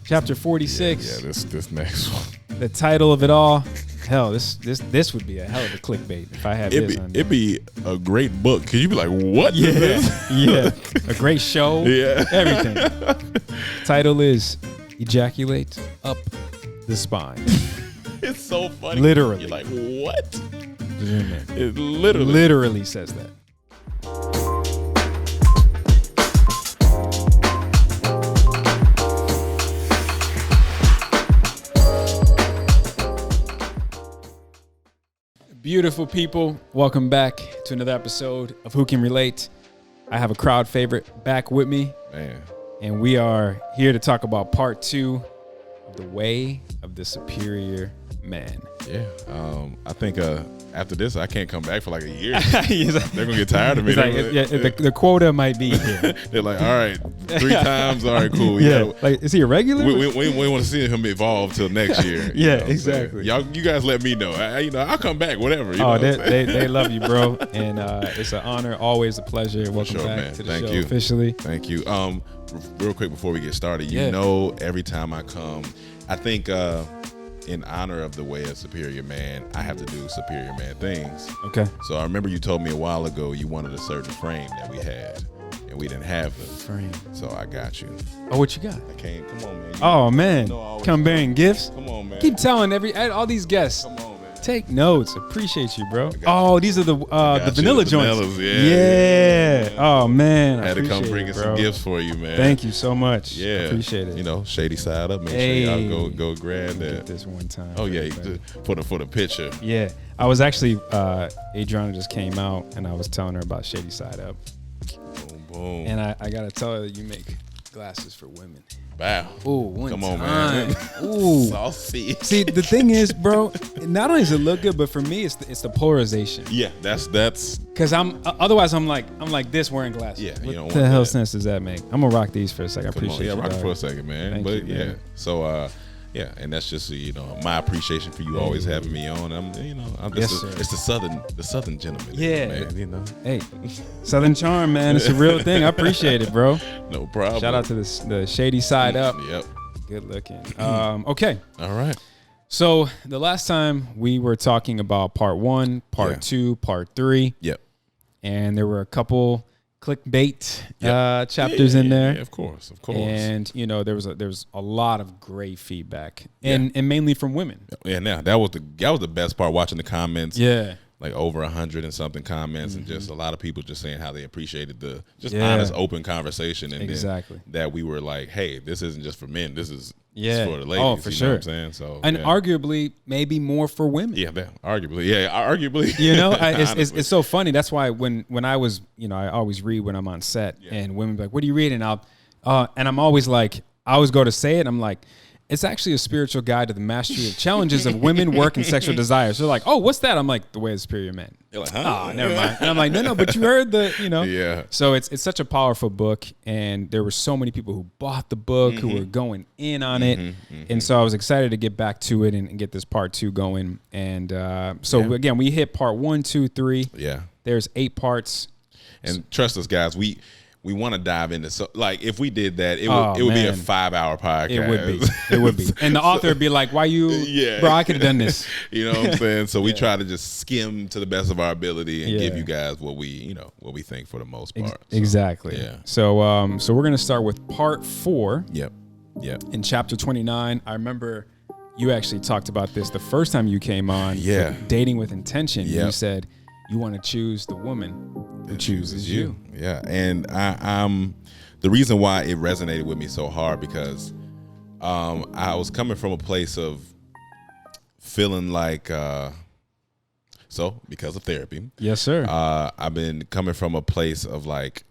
Chapter 46. Yeah, this next one. The title of it all. Hell, this would be a hell of a clickbait if I had this on there. It'd be a great book. Cause you'd be like, what? Yeah, yeah. A great show. Yeah. Everything. Title is Ejaculate Up the Spine. It's so funny. Literally. You're like, what? Zoom in. It literally. Literally says that. Beautiful people, welcome back to another episode of Who Can Relate. I have a crowd favorite back with me, Man. and we are here to talk about part 2 of The Way of the Superior Man. Yeah. I think after this, I can't come back for like a year. He's like- They're gonna get tired of me. he's like, yeah, the quota might be here. They're like, all right, 3 times. All right, cool. Yeah, like, is he a regular? We want to see him evolve till next year. Yeah, know what I'm exactly. saying? You guys let me know. I'll come back, whatever. You know Oh, what I'm saying? they love you, bro, and it's an honor, always a pleasure. Welcome sure, back man. to the Thank show you. officially. Thank you. Real quick before we get started, Yeah. every time I come, I think in honor of the Way of Superior Man, I have to do Superior Man things. Okay. So I remember you told me a while ago you wanted a certain frame that we had, and we didn't have them. Frame. So I got you. Oh, what you got? I can't. Come on, man. Oh man, know I always- come bearing gifts. Come on, man. Keep telling all these guests. Come on, man. Take notes. Appreciate you, bro. got Oh, these are the you. vanilla The joints. vanillas, yeah. Oh man, I had to come appreciate bring it, some bro. gifts for you, man. Thank you so much. Yeah. Appreciate it. You know, shady side up. Make Hey. sure y'all go grab Get that. this one time. Oh yeah, everybody. for the picture. Yeah. I was actually Adriana just came out and I was telling her about Shady Side Up, Boom, boom. and I gotta tell her that you make glasses for women. Wow. Ooh, one Come time. on, man. Ooh. Saucy. See, the thing is, bro, not only does it look good, but for me, it's the polarization. Yeah, that's Cause otherwise I'm like this wearing glasses. Yeah, you What don't the want hell that. sense does that make? I'm gonna rock these for a second. I come on. appreciate Yeah, you. rock it dog. for a second, man. Thank But you, yeah, man. so yeah, and that's just my appreciation for you always having me on. I'm Yes, just sir. it's the southern gentleman. Yeah. man. You know, Hey, Southern Charm, man, it's a real thing. I appreciate it, bro. no problem. Shout out to the Shady Side Up. Yep. Good looking. Okay. All right. So the last time we were talking about part 1, part Yeah. 2, part 3, Yep. and there were a couple clickbait Yep. chapters in there. Yeah, of course. And there was a lot of great feedback, and mainly from women. Yeah, now that was the best part, watching the comments. Yeah, Like over 100 and something comments, and just a lot of people just saying how they appreciated the Yeah. honest, open conversation, and Exactly. then that we were like, hey, this isn't just for men, this is Yeah. for the ladies. Oh, for you sure. know what I'm saying? So and yeah. arguably maybe more for women. Yeah, arguably. You know, Honestly. it's so funny. That's why when I was, I always read when I'm on set, and women be like, "What are you reading?" And I'm always like, I always go to say it. I'm like, it's actually a spiritual guide to the mastery of challenges of women, work, and sexual desires. They're like, "Oh, what's that?" I'm like, "The Way of the Superior Man." You're like, huh? Oh, never mind. And I'm like, no, but you heard Yeah. So it's such a powerful book, and there were so many people who bought the book, who were going in on it, and so I was excited to get back to it and get this part 2 going. And again, we hit part 1, 2, 3. Yeah. There's 8 parts. And trust us, guys, we want to dive into, so like, if we did that, it Oh, would be a man. 5-hour podcast. It would be. And the author would be like, "Why you? Yeah. Bro, I could have done this." You know what I'm saying? So we try to just skim to the best of our ability and Yeah. give you guys what we think for the most part. So, Exactly. yeah. So we're gonna start with part 4. Yep. In chapter 29. I remember you actually talked about this the first time you came on. Yeah. for Dating with Intention. Yep. You said you want to choose the woman who chooses you. Yeah. And I'm the reason why it resonated with me so hard, because I was coming from a place of feeling like because of therapy. Yes, sir. I've been coming from a place of like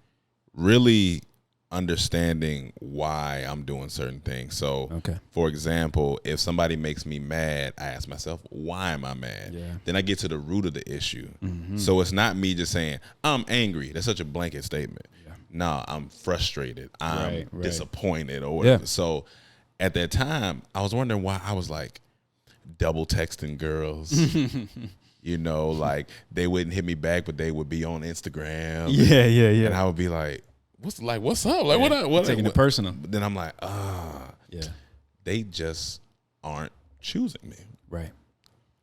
really understanding why I'm doing certain things. So, Okay. for example, if somebody makes me mad, I ask myself, why am I mad? Yeah. Then I get to the root of the issue. So it's not me just saying, I'm angry. That's such a blanket statement. Yeah. No, I'm frustrated. I'm Right. disappointed or whatever. Yeah. So at that time, I was wondering why I was like double texting girls. Like they wouldn't hit me back, but they would be on Instagram. Yeah. And I would be like, what's up? Like, what Taking it personal. But then I'm like, Yeah. they just aren't choosing me. Right.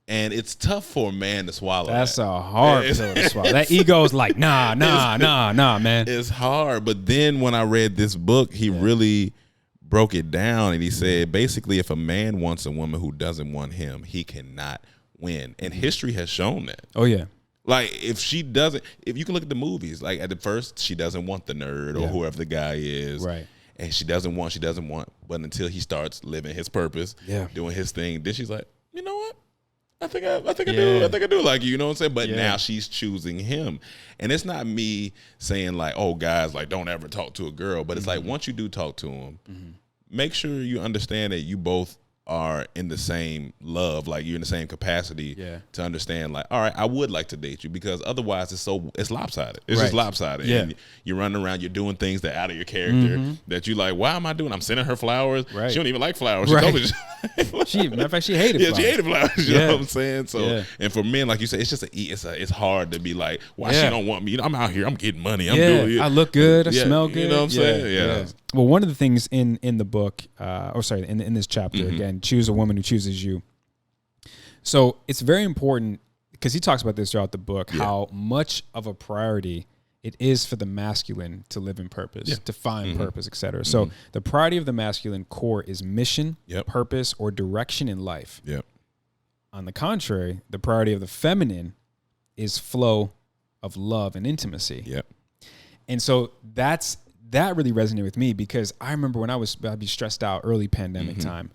And it's tough for a man to swallow. That's a hard pill to swallow. That ego is like, nah, man. It's hard. But then when I read this book, he really broke it down, and he said, basically, if a man wants a woman who doesn't want him, he cannot win. And history has shown that. Oh, yeah. Like, if you can look at the movies, like at the first, she doesn't want the nerd or whoever the guy is. Right. And she doesn't want, but until he starts living his purpose, doing his thing, then she's like, you know what? I think I do like you, you know what I'm saying? But now she's choosing him. And it's not me saying like, oh, guys, like, don't ever talk to a girl. But it's like, once you do talk to him, make sure you understand that you both are in the same love, like you're in the same capacity to understand like, all right, I would like to date you, because otherwise it's lopsided. It's just lopsided. And you're running around, you're doing things that out of your character that you like, why am I doing? I'm sending her flowers. Right. She don't even like flowers. She told me matter of fact, she hated flowers. She hated flowers. You know what I'm saying? So and for men, like you say, it's just it's hard to be like, why she don't want me? You know, I'm out here, I'm getting money. I'm doing it. I look good, I smell good. You know what I'm saying? Yeah. Well, one of the things in the book, in this chapter, again, choose a woman who chooses you. So it's very important, because he talks about this throughout the book, how much of a priority it is for the masculine to live in purpose, to find purpose, etc. So the priority of the masculine core is mission, purpose, or direction in life. On the contrary, the priority of the feminine is flow of love and intimacy. And so that really resonated with me, because I remember when I'd be stressed out early pandemic time,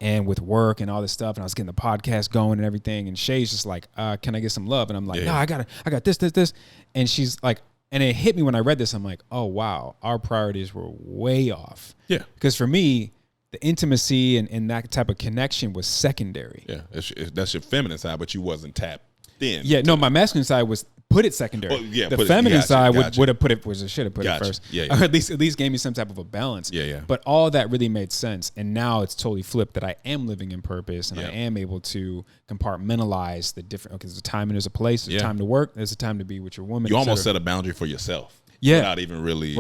and with work and all this stuff, and I was getting the podcast going and everything, and Shay's just like, can I get some love? And I'm like, no, I got this. And she's like, and it hit me when I read this, I'm like, oh, wow, our priorities were way off. Yeah. Because for me, the intimacy and that type of connection was secondary. Yeah, that's your feminine side, but you wasn't tapped in. Yeah, no, my masculine side was put it secondary. Well, yeah, the feminine side would have put it, should have put it first. Or at least gave me some type of a balance. But all that really made sense. And now it's totally flipped, that I am living in purpose, and I am able to compartmentalize the different, okay, there's a time and there's a place, there's a time to work, there's a time to be with your woman. You almost set a boundary for yourself. Without even really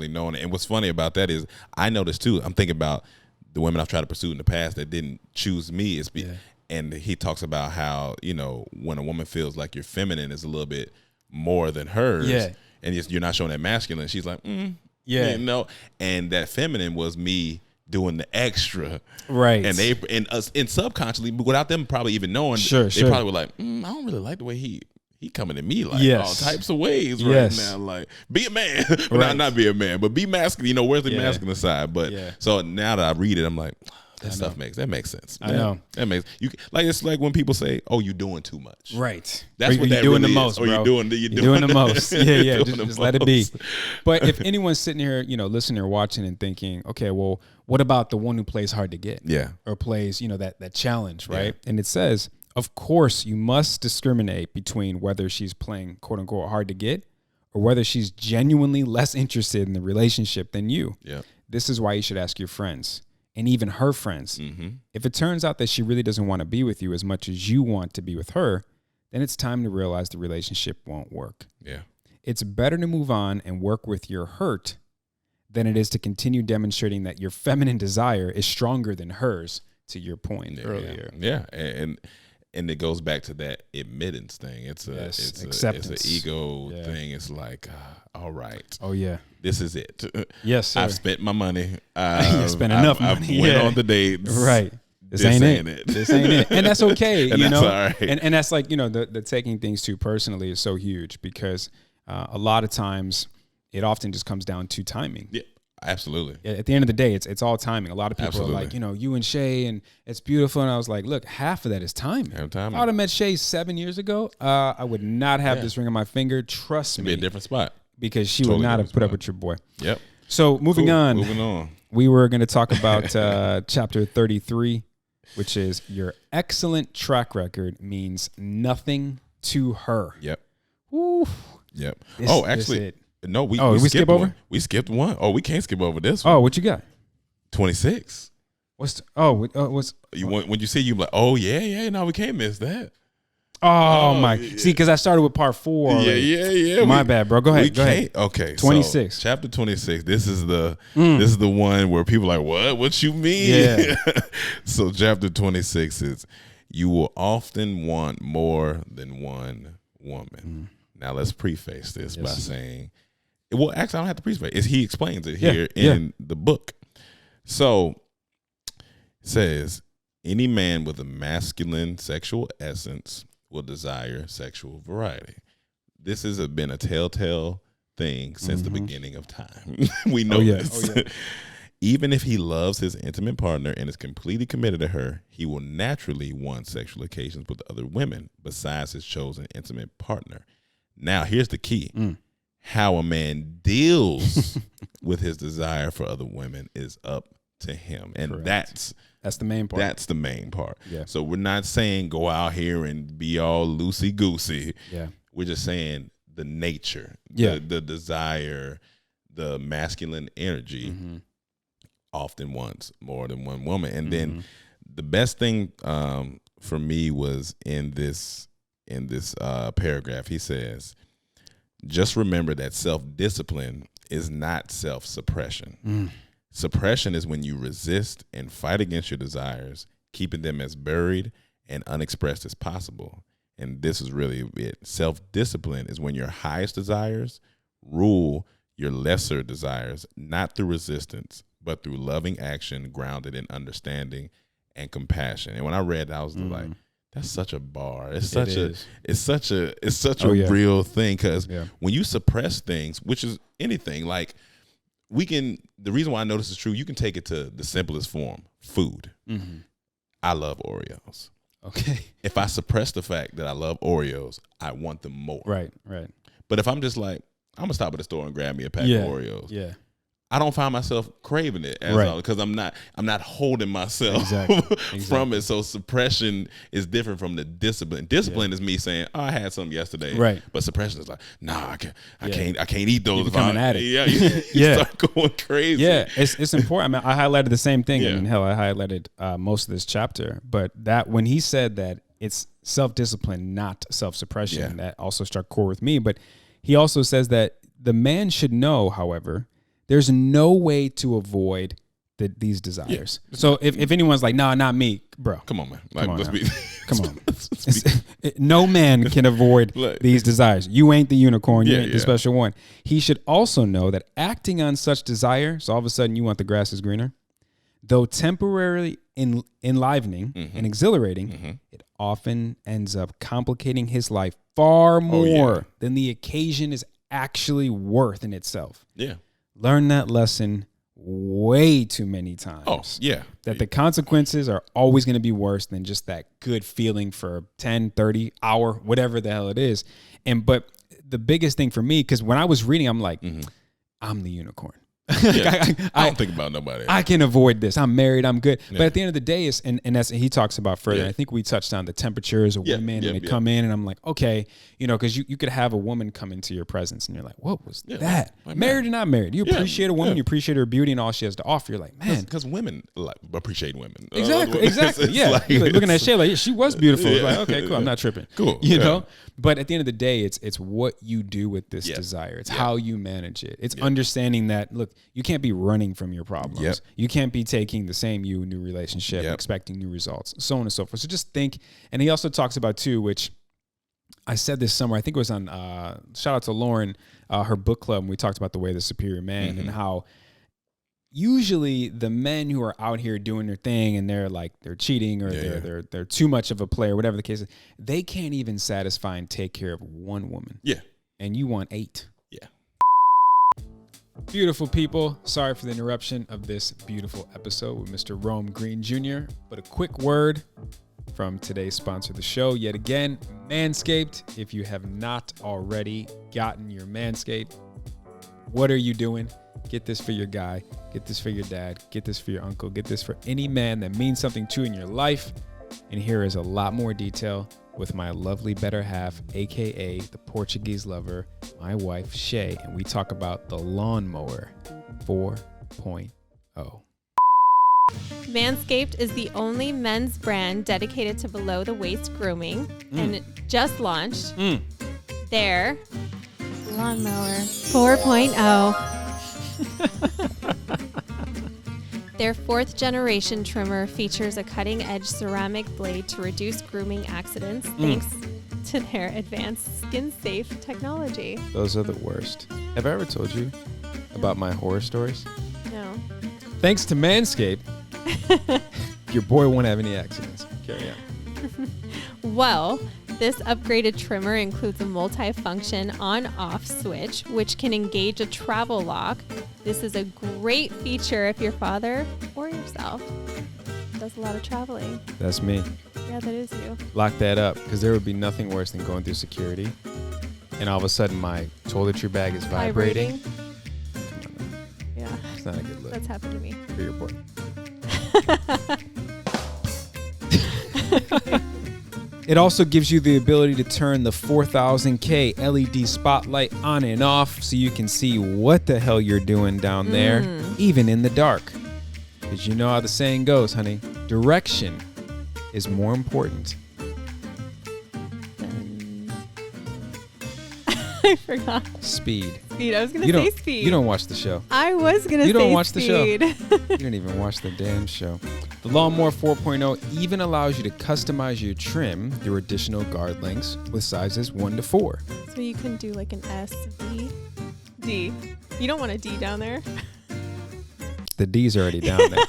knowing it. And what's funny about that is, I noticed too, I'm thinking about the women I've tried to pursue in the past that didn't choose me. And he talks about how, you know, when a woman feels like your feminine is a little bit more than hers, and you're not showing that masculine, she's like, you know, and that feminine was me doing the extra, right? And they and subconsciously, without them probably even knowing, they probably were like, I don't really like the way he coming at me like all types of ways right now. Like, be a man, not be a man, but be masculine. You know, where's the masculine side? But so now that I read it, I'm like, that stuff makes sense. I know that makes you like. It's like when people say, "Oh, you're doing too much." Right. That's what you're doing the most, bro. You're doing the most. Yeah. Just let it be. But if anyone's sitting here, you know, listening or watching and thinking, okay, well, what about the one who plays hard to get? Yeah. Or plays, you know, that challenge, right? Yeah. And it says, of course, you must discriminate between whether she's playing quote unquote hard to get or whether she's genuinely less interested in the relationship than you. Yeah. This is why you should ask your friends. And even her friends. If it turns out that she really doesn't want to be with you as much as you want to be with her, then it's time to realize the relationship won't work. Yeah. It's better to move on and work with your hurt than it is to continue demonstrating that your feminine desire is stronger than hers, to your point earlier. Yeah. And it goes back to that admittance thing. It's acceptance. It's an ego thing. It's like, all right. Oh yeah. This is it. Yes, sir. I've spent my money. I've spent enough money. I've went on the dates. Right. This ain't it. This ain't it. And that's okay. And you that's know. All right. And that's like, you know, the taking things too personally is so huge, because a lot of times it often just comes down to timing. Yeah. Absolutely. At the end of the day, it's all timing. A lot of people are like, you know, you and Shay, and it's beautiful. And I was like, look, half of that is timing. If I would have met Shay 7 years ago, I would not have this ring on my finger. Trust me. It'd be a different spot. Because she would not have put up with your boy. Yep. So moving on. We were going to talk about chapter 33, which is your excellent track record means nothing to her. Yep. Woo. Yep. Actually, no, we skip over? We skipped one. Oh, we can't skip over this one. Oh, what you got? 26. What's you when you see you like, oh yeah, no, we can't miss that. Oh my! Yeah. See, because I started with part 4. Already. Yeah. My bad, bro. Go ahead. Go ahead. Okay. 26. So, chapter 26. This is the one where people are like, what? What you mean? Yeah. So chapter 26 is, you will often want more than one woman. Now let's preface this by saying, well, actually, I don't have to preface. He explains it here in the book. So it says, any man with a masculine sexual essence will desire sexual variety. This has been a telltale thing since the beginning of time. We know this. Even if he loves his intimate partner and is completely committed to her, he will naturally want sexual occasions with other women besides his chosen intimate partner. Now, here's the key. How a man deals with his desire for other women is up to him. And that's the main part. That's the main part. Yeah. So we're not saying go out here and be all loosey-goosey. Yeah. We're just saying the nature, the desire, the masculine energy often wants more than one woman. And then the best thing for me was in this paragraph. He says, just remember that self-discipline is not self-suppression. Suppression is when you resist and fight against your desires, keeping them as buried and unexpressed as possible. And this is really it. Self-discipline is when your highest desires rule your lesser desires, not through resistance, but through loving action grounded in understanding and compassion. And when I read that, I was like, that's such a bar. It's such a real thing, because when you suppress things, which is anything, like the reason why I know this is true, you can take it to the simplest form, food. I love Oreos. Okay. If I suppress the fact that I love Oreos, I want them more. Right. But if I'm just like, I'm gonna stop at the store and grab me a pack of Oreos. Yeah. I don't find myself craving it because I'm not holding myself from it. So suppression is different from the discipline. Discipline is me saying, "Oh, I had something yesterday," right? But suppression is like, "Nah, I can't eat those." You're becoming an addict. You start going crazy. Yeah, it's important. I mean, I highlighted the same thing. I mean, hell, I highlighted most of this chapter. But that when he said that it's self-discipline, not self-suppression, that also struck core with me. But he also says that the man should know, however, there's no way to avoid these desires. Yeah. So if anyone's like, nah, not me, bro. Come on, man. Come on. No man can avoid these desires. You ain't the unicorn. You ain't the special one. He should also know that acting on such desire, so all of a sudden you want the grass is greener, though temporarily enlivening and exhilarating, it often ends up complicating his life far more than the occasion is actually worth in itself. Yeah. Learn that lesson way too many times. Oh, yeah. That the consequences are always going to be worse than just that good feeling for 10, 30 hour, whatever the hell it is. But the biggest thing for me, because when I was reading, I'm like, I'm the unicorn. I don't think about nobody else. I can avoid this. I'm married. I'm good. Yeah. But at the end of the day, and that's he talks about further. I think we touched on the temperatures of women and they come in, and I'm like, okay, because you could have a woman come into your presence, and you're like, what was that? Married or not married? You appreciate a woman. You appreciate her beauty and all she has to offer. You're like, man, because women appreciate women. Exactly. Yeah. Like, looking at Shay, like she was beautiful. It's like, okay, cool. I'm not tripping. Cool. You know. But at the end of the day, it's what you do with this desire. It's how you manage it. It's understanding that, look, you can't be running from your problems. Yep. You can't be taking the same new relationship, expecting new results, so on and so forth. So just think. And he also talks about too, which I said this summer, I think it was on, shout out to Lauren, her book club. And we talked about the way of the superior man and how usually the men who are out here doing their thing and they're cheating or they're too much of a player, whatever the case is, they can't even satisfy and take care of one woman. Yeah. And you want 8. Yeah. Beautiful people. Sorry for the interruption of this beautiful episode with Mr. Rome Green Jr. But a quick word from today's sponsor of the show. Yet again, Manscaped. If you have not already gotten your Manscaped, what are you doing? Get this for your guy. Get this for your dad. Get this for your uncle. Get this for any man that means something to you in your life. And here is a lot more detail with my lovely better half, a.k.a. the Portuguese lover, my wife, Shay. And we talk about the Lawnmower 4.0. Manscaped is the only men's brand dedicated to below-the-waist grooming and it just launched their Lawnmower 4.0. Their 4th generation trimmer features a cutting-edge ceramic blade to reduce grooming accidents thanks to their advanced skin-safe technology. Those are the worst. Have I ever told you about my horror stories? No. Thanks to Manscaped, your boy won't have any accidents. Carry on. Well, this upgraded trimmer includes a multi-function on-off switch, which can engage a travel lock. This is a great feature if your father or yourself does a lot of traveling. That's me. Yeah, that is you. Lock that up, because there would be nothing worse than going through security, and all of a sudden my toiletry bag is vibrating. Yeah. It's not a good look. That's happened to me. For your boy. It also gives you the ability to turn the 4000K LED spotlight on and off so you can see what the hell you're doing down there, even in the dark. Because you know how the saying goes, honey. Direction is more important. I forgot. Speed. I was going to say speed. You don't watch the show. I was going to say speed. You don't watch the show. You don't even watch the damn show. The Lawnmower 4.0 even allows you to customize your trim through additional guard lengths with sizes 1 to 4. So you can do like an S, V, D. You don't want a D down there. The D's already down there.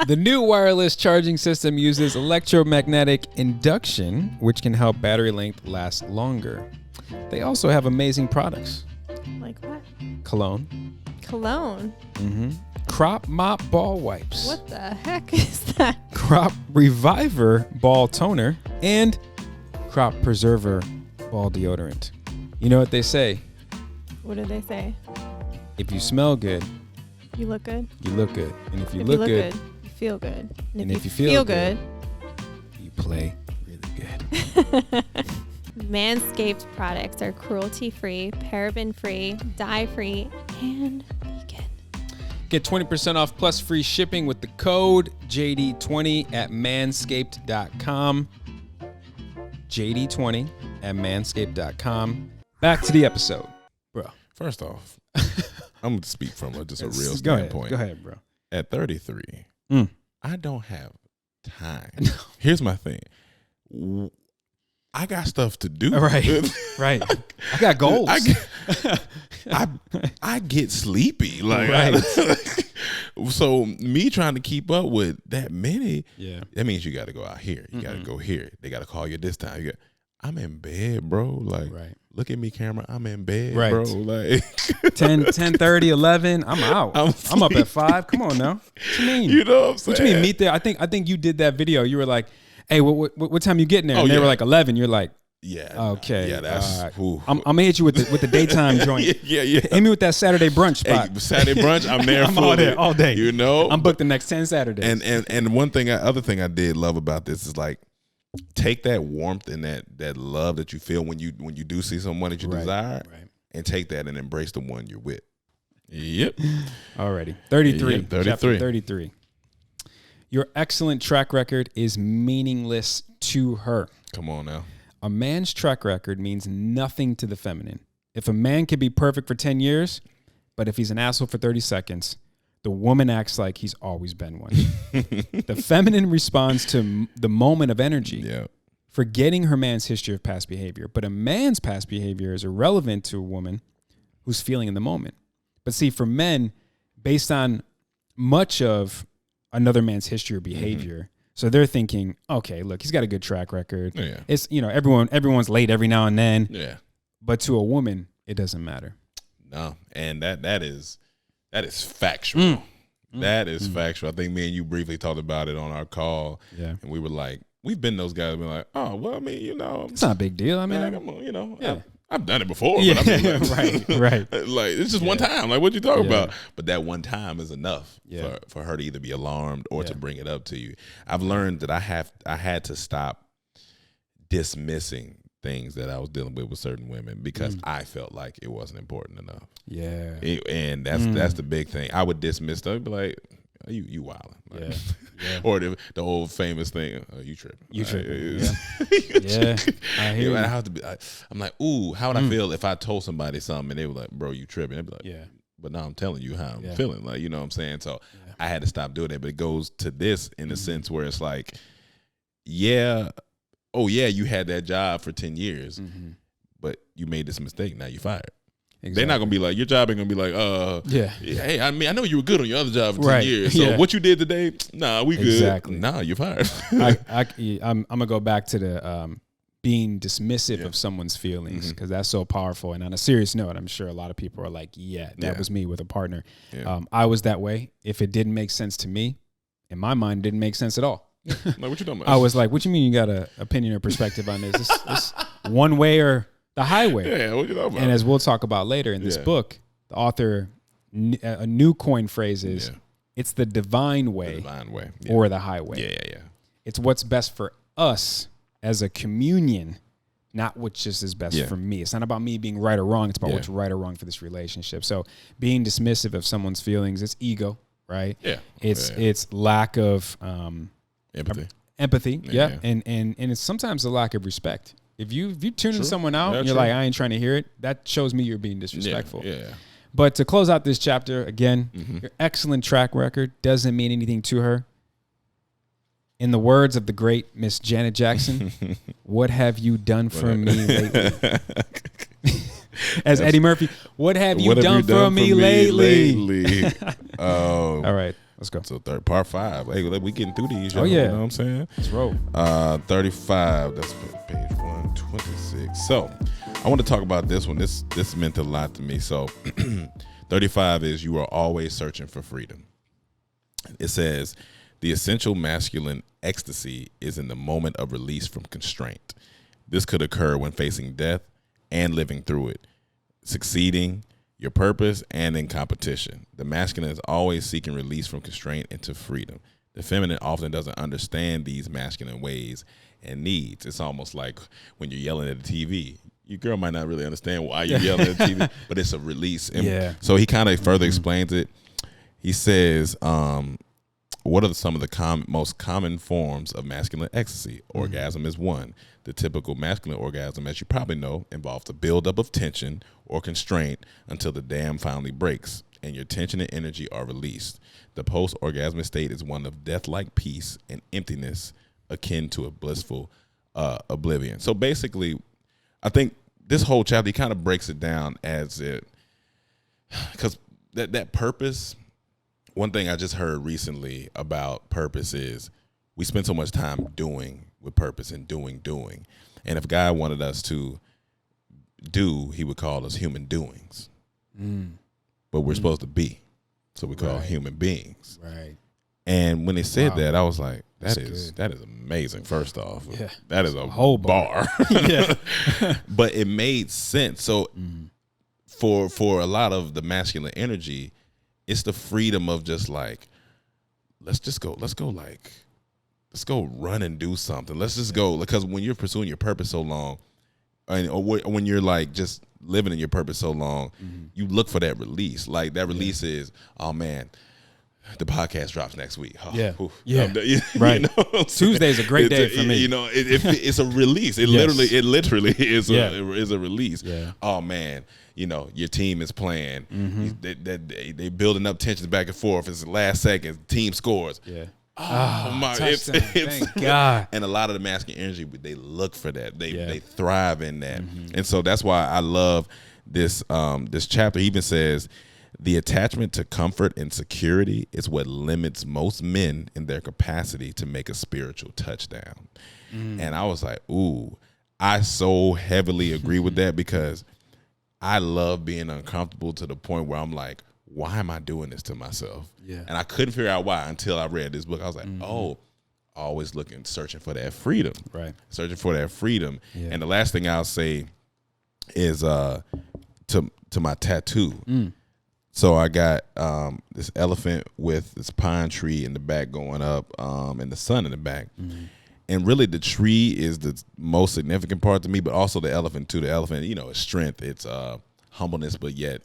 The new wireless charging system uses electromagnetic induction, which can help battery length last longer. They also have amazing products. Like what? Cologne. Cologne? Mm-hmm. Crop Mop Ball Wipes. What the heck is that? Crop Reviver Ball Toner. And Crop Preserver Ball Deodorant. You know what they say? What do they say? If you smell good, you look good. You look good. And if you look good, you feel good. And if you feel good, you play really good. Manscaped products are cruelty-free, paraben-free, dye-free, and vegan. Get 20% off plus free shipping with the code JD20 at manscaped.com. JD20 at manscaped.com. Back to the episode. Bro. First off, I'm going to speak from just a real standpoint. Go ahead, bro. At 33, I don't have time. Here's my thing. I got stuff to do. Right. Right. I got goals. I get sleepy. So me trying to keep up with that many, that means you got to go out here. You got to go here. They got to call you at this time. I'm in bed, bro. Look at me, camera. I'm in bed, bro. 10:30, 11. I'm out. I'm up at 5. Come on now. What you mean? You know what I'm saying? What you mean meet there? I think you did that video. You were like, hey, what time you getting there? And they were like 11. You're like, yeah. Okay. Yeah, that's. Right. I'm gonna hit you with the daytime joint. Yeah. Hit me with that Saturday brunch spot. Hey, Saturday brunch, I'm there. I'm all day. You know, I'm booked the next 10 Saturdays. And other thing I did love about this is like, take that warmth and that love that you feel when you do see someone that you desire, and take that and embrace the one you're with. Yep. Alrighty. 33. Yep, 33. 33. Your excellent track record is meaningless to her. Come on now. A man's track record means nothing to the feminine. If a man can be perfect for 10 years, but if he's an asshole for 30 seconds, the woman acts like he's always been one. The feminine responds to the moment of energy, forgetting her man's history of past behavior. But a man's past behavior is irrelevant to a woman who's feeling in the moment. But see, for men, based on much of another man's history or behavior, so they're thinking, okay, look, he's got a good track record. Yeah. It's, everyone's late every now and then. Yeah. But to a woman, it doesn't matter. No, and that is factual. That is factual. I think me and you briefly talked about it on our call. Yeah. And we were like, we've been those guys been like, oh, well, I mean, it's not a big deal. I mean, I've done it before. Yeah, but I mean, right. Like, it's just one time. Like, what you talking about? But that one time is enough for her to either be alarmed or to bring it up to you. I've learned that I had to stop dismissing things that I was dealing with certain women because I felt like it wasn't important enough. Yeah. And that's the big thing. I would dismiss them, be like, you wilding. Like, yeah. Or the old famous thing, you tripping. You tripping. Yeah. I hear you. I have to be, I'm like, ooh, how would I feel if I told somebody something and they were like, bro, you tripping? They'd be like, yeah. But now I'm telling you how I'm feeling. Like, you know what I'm saying? So I had to stop doing that. But it goes to this in the sense where it's like, you had that job for 10 years, but you made this mistake. Now you're fired. Exactly. They're not going to be like, your job ain't going to be like, hey, I mean, I know you were good on your other job for 10 years. So what you did today, nah, we good. Exactly. Nah, you're fired. I'm going to go back to the being dismissive of someone's feelings, because that's so powerful. And on a serious note, I'm sure a lot of people are like, that was me with a partner. Yeah. I was that way. If it didn't make sense to me, in my mind, it didn't make sense at all. Like, what you talking about? I was like, what you mean you got an opinion or perspective on this? This one way or the highway? Yeah, what you talking about? And as we'll talk about later in this book, the author, a new coin phrase is, it's the divine way, or the highway. Yeah. It's what's best for us as a communion, not what just is best for me. It's not about me being right or wrong. It's about what's right or wrong for this relationship. So being dismissive of someone's feelings, it's ego, right? Yeah. It's lack of empathy. Yeah. And it's sometimes a lack of respect. If you tune someone out and you're like, I ain't trying to hear it, that shows me you're being disrespectful. Yeah. But to close out this chapter, again, your excellent track record doesn't mean anything to her. In the words of the great Miss Janet Jackson, what have you done for me lately? As Eddie Murphy, what have you done for me lately? All right, let's go. So part 5. Hey, we getting through these. Oh, yeah. You know what I'm saying? Let's roll. 35, that's page 126. So I want to talk about this one. This meant a lot to me. So 35 is, you are always searching for freedom. It says, the essential masculine ecstasy is in the moment of release from constraint. This could occur when facing death and living through it, succeeding, your purpose, and in competition. The masculine is always seeking release from constraint into freedom. The feminine often doesn't understand these masculine ways and needs. It's almost like when you're yelling at the TV. Your girl might not really understand why you're yelling at the TV, but it's a release. And so he kind of further explains it. He says, what are some of the most common forms of masculine ecstasy? Orgasm is one. The typical masculine orgasm, as you probably know, involves a buildup of tension or constraint until the dam finally breaks and your tension and energy are released. The post-orgasmic state is one of death-like peace and emptiness akin to a blissful oblivion. So basically, I think this whole chapter, he kind of breaks it down as it, because that purpose. One thing I just heard recently about purpose is we spend so much time doing with purpose and doing. And if God wanted us to do, he would call us human doings. But we're supposed to be. So we call human beings. Right. And when they said that, I was like, that is amazing, first off. Yeah. That is a whole bar. But it made sense. So for a lot of the masculine energy, it's the freedom of just like, let's go run and do something. Let's just go. Because when you're pursuing your purpose so long, or when you're like just living in your purpose so long, you look for that release. Like that release is, oh man, the podcast drops next week. Oh, right. You know Tuesday's a great day for me. You know, it's a release. It literally is a release. Yeah. Oh man. You know, your team is playing. They building up tensions back and forth. It's the last second. Team scores. Yeah. Oh my! Thank God. And a lot of the masculine energy, they look for that. They thrive in that. And so that's why I love this chapter. He even says, the attachment to comfort and security is what limits most men in their capacity to make a spiritual touchdown. And I was like, ooh, I so heavily agree with that, because I love being uncomfortable to the point where I'm like, why am I doing this to myself? Yeah. And I couldn't figure out why until I read this book. I was like, always searching for that freedom. Right. Searching for that freedom. Yeah. And the last thing I'll say is to my tattoo. So I got this elephant with this pine tree in the back going up, and the sun in the back. And really the tree is the most significant part to me, but also the elephant too. The elephant, you know, it's strength, it's humbleness, but yet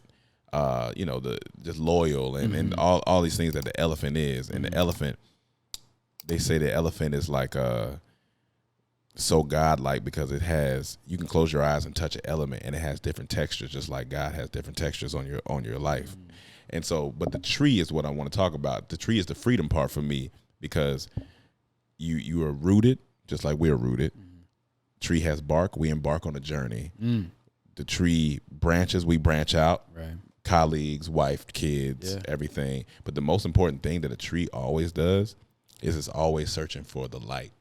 just loyal and all these things that the elephant is. And the elephant, they say the elephant is like so godlike because you can close your eyes and touch an element and it has different textures, just like God has different textures on your life. And so, but the tree is what I want to talk about. The tree is the freedom part for me because you are rooted just like we're rooted. Tree has bark, we embark on a journey. The tree branches, we branch out. Right. Colleagues, wife, kids, everything. But the most important thing that a tree always does is it's always searching for the light.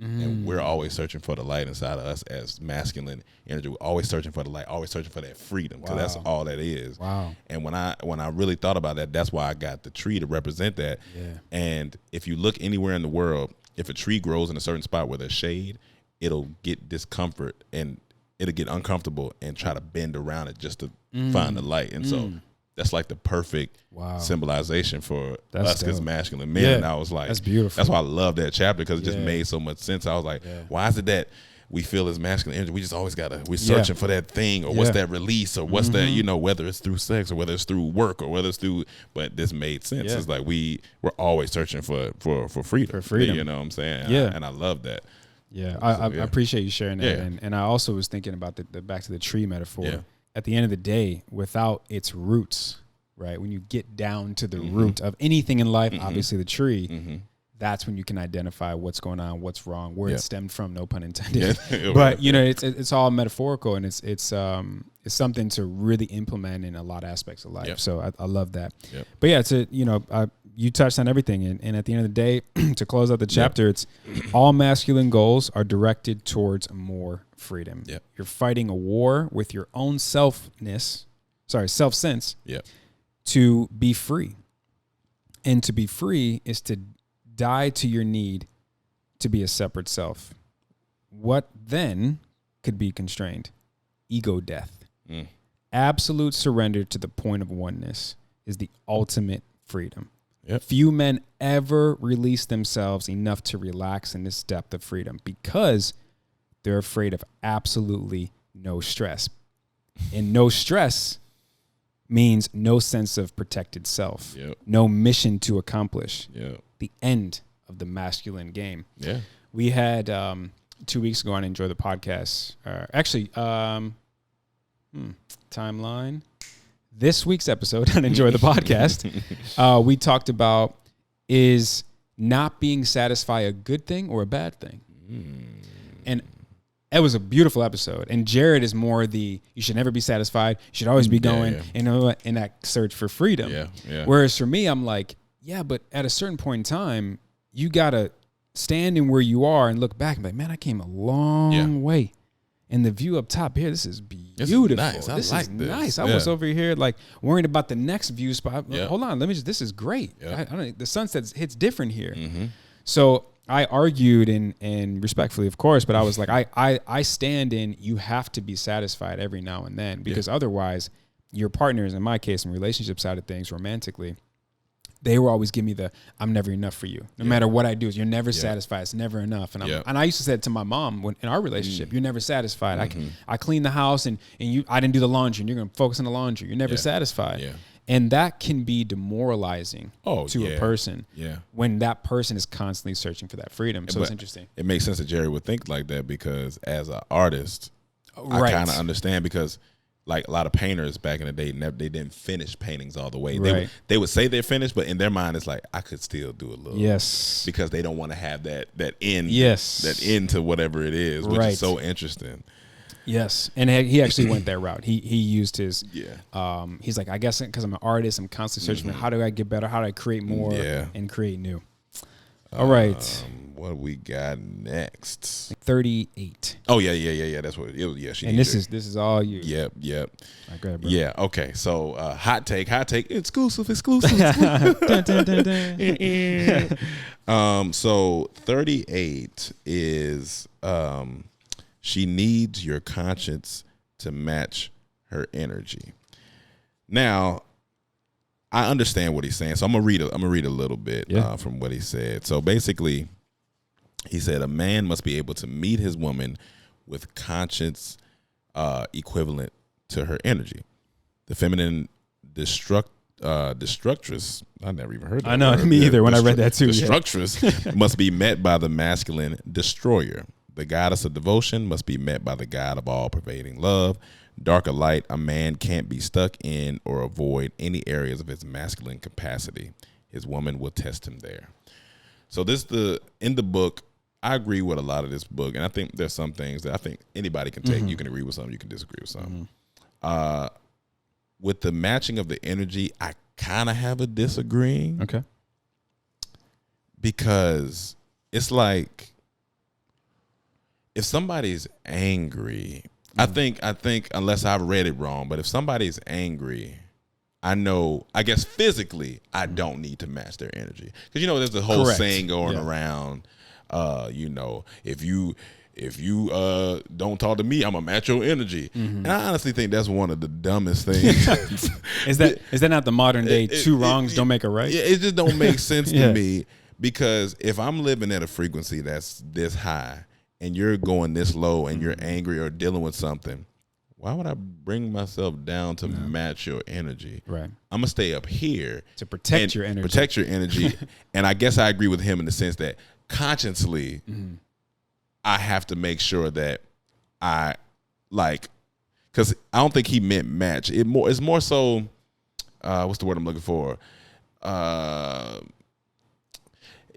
And we're always searching for the light inside of us as masculine energy. We're always searching for the light, always searching for that freedom, because that's all that is. Wow. And when I really thought about that, that's why I got the tree to represent that. Yeah. And if you look anywhere in the world, if a tree grows in a certain spot where there's shade, it'll get discomfort and it'll get uncomfortable and try to bend around it just to find the light. And so that's like the perfect symbolization for us as masculine men. Yeah. And I was like, that's beautiful. That's why I love that chapter, because it just made so much sense. I was like, why is it that we feel as masculine energy, we just always we're searching for that thing, or what's that release, or what's that, whether it's through sex or whether it's through work or whether it's through, but this made sense. It's like we're always searching for freedom. For freedom. You know what I'm saying? Yeah. And I love that. Yeah. I appreciate you sharing that. Yeah. And I also was thinking about the back to the tree metaphor. Yeah. At the end of the day, without its roots, right? When you get down to the root of anything in life, obviously the tree, that's when you can identify what's going on, what's wrong, where it stemmed from, no pun intended. But it's all metaphorical, and it's something to really implement in a lot of aspects of life. Yep. So I love that. Yep. But yeah, you touched on everything, and at the end of the day, to close out the chapter, it's all masculine goals are directed towards more freedom. Yep. You're fighting a war with your own self-sense to be free. And to be free is to die to your need to be a separate self. What then could be constrained? Ego death. Absolute surrender to the point of oneness is the ultimate freedom. Yep. Few men ever release themselves enough to relax in this depth of freedom because they're afraid of absolutely no stress. And no stress means no sense of protected self, no mission to accomplish, the end of the masculine game. Yeah. We had 2 weeks ago on Enjoy the Podcast, timeline. This week's episode on Enjoy the Podcast, we talked about, is not being satisfied a good thing or a bad thing? And it was a beautiful episode. And Jared is more you should never be satisfied. You should always be going in that search for freedom. Whereas for me, I'm like, but at a certain point in time, you got to stand in where you are and look back and be like, man, I came a long way. And the view up top here, this is beautiful. This is nice. I was over here like worrying about the next view spot. Hold on, this is great. The sunset hits different here. So I argued and respectfully, of course, but I was like, I stand in, you have to be satisfied every now and then, because otherwise your partners, in my case, in relationship side of things, romantically, they will always give me I'm never enough for you. No matter what I do, you're never satisfied. It's never enough. And and I used to say it to my mom in our relationship, you're never satisfied. I clean the house and I didn't do the laundry, and you're going to focus on the laundry. You're never satisfied. Yeah. And that can be demoralizing to a person when that person is constantly searching for that freedom. So it's interesting. It makes sense that Jerry would think like that, because as an artist, I kind of understand, because like a lot of painters back in the day, they didn't finish paintings all the way. They would say they're finished, but in their mind, it's like, I could still do a little. Yes. Because they don't want to have that end. Yes. That end to whatever it is, which is so interesting. Yes. And he actually went that route. He used his, he's like, I guess because I'm an artist, I'm constantly searching for how do I get better? How do I create more and create new? All right. What we got next? 38. Oh yeah. That's what it was. Yeah, this is all you. Yep. Right, go ahead, bro. Yeah. Okay. So hot take, exclusive. So 38 is she needs your conscience to match her energy. Now, I understand what he's saying, so I'm gonna read a little bit from what he said. So basically, he said a man must be able to meet his woman with conscience equivalent to her energy. The feminine destructress. I never even heard that. I know, word. Me either when I read that too. Destructress must be met by the masculine destroyer. The goddess of devotion must be met by the god of all pervading love. Dark or light, a man can't be stuck in or avoid any areas of his masculine capacity. His woman will test him there. So in the book, I agree with a lot of this book, and I think there's some things that I think anybody can take. You can agree with some, you can disagree with some. With the matching of the energy, I kind of have a disagreeing. Okay. Because it's like, if somebody's angry, I think unless I've read it wrong, but if somebody's angry, I guess physically, I don't need to match their energy. Because, there's the whole saying going around, if you don't talk to me, I'm gonna match your energy. And I honestly think that's one of the dumbest things. Is that not the modern day two wrongs don't make a right? Yeah, it just don't make sense to me, because if I'm living at a frequency that's this high and you're going this low and you're angry or dealing with something, why would I bring myself down to match your energy? Right. I'm gonna stay up here to protect your energy. And I guess I agree with him in the sense that consciously, I have to make sure that I because I don't think he meant match. It's more so, what's the word I'm looking for?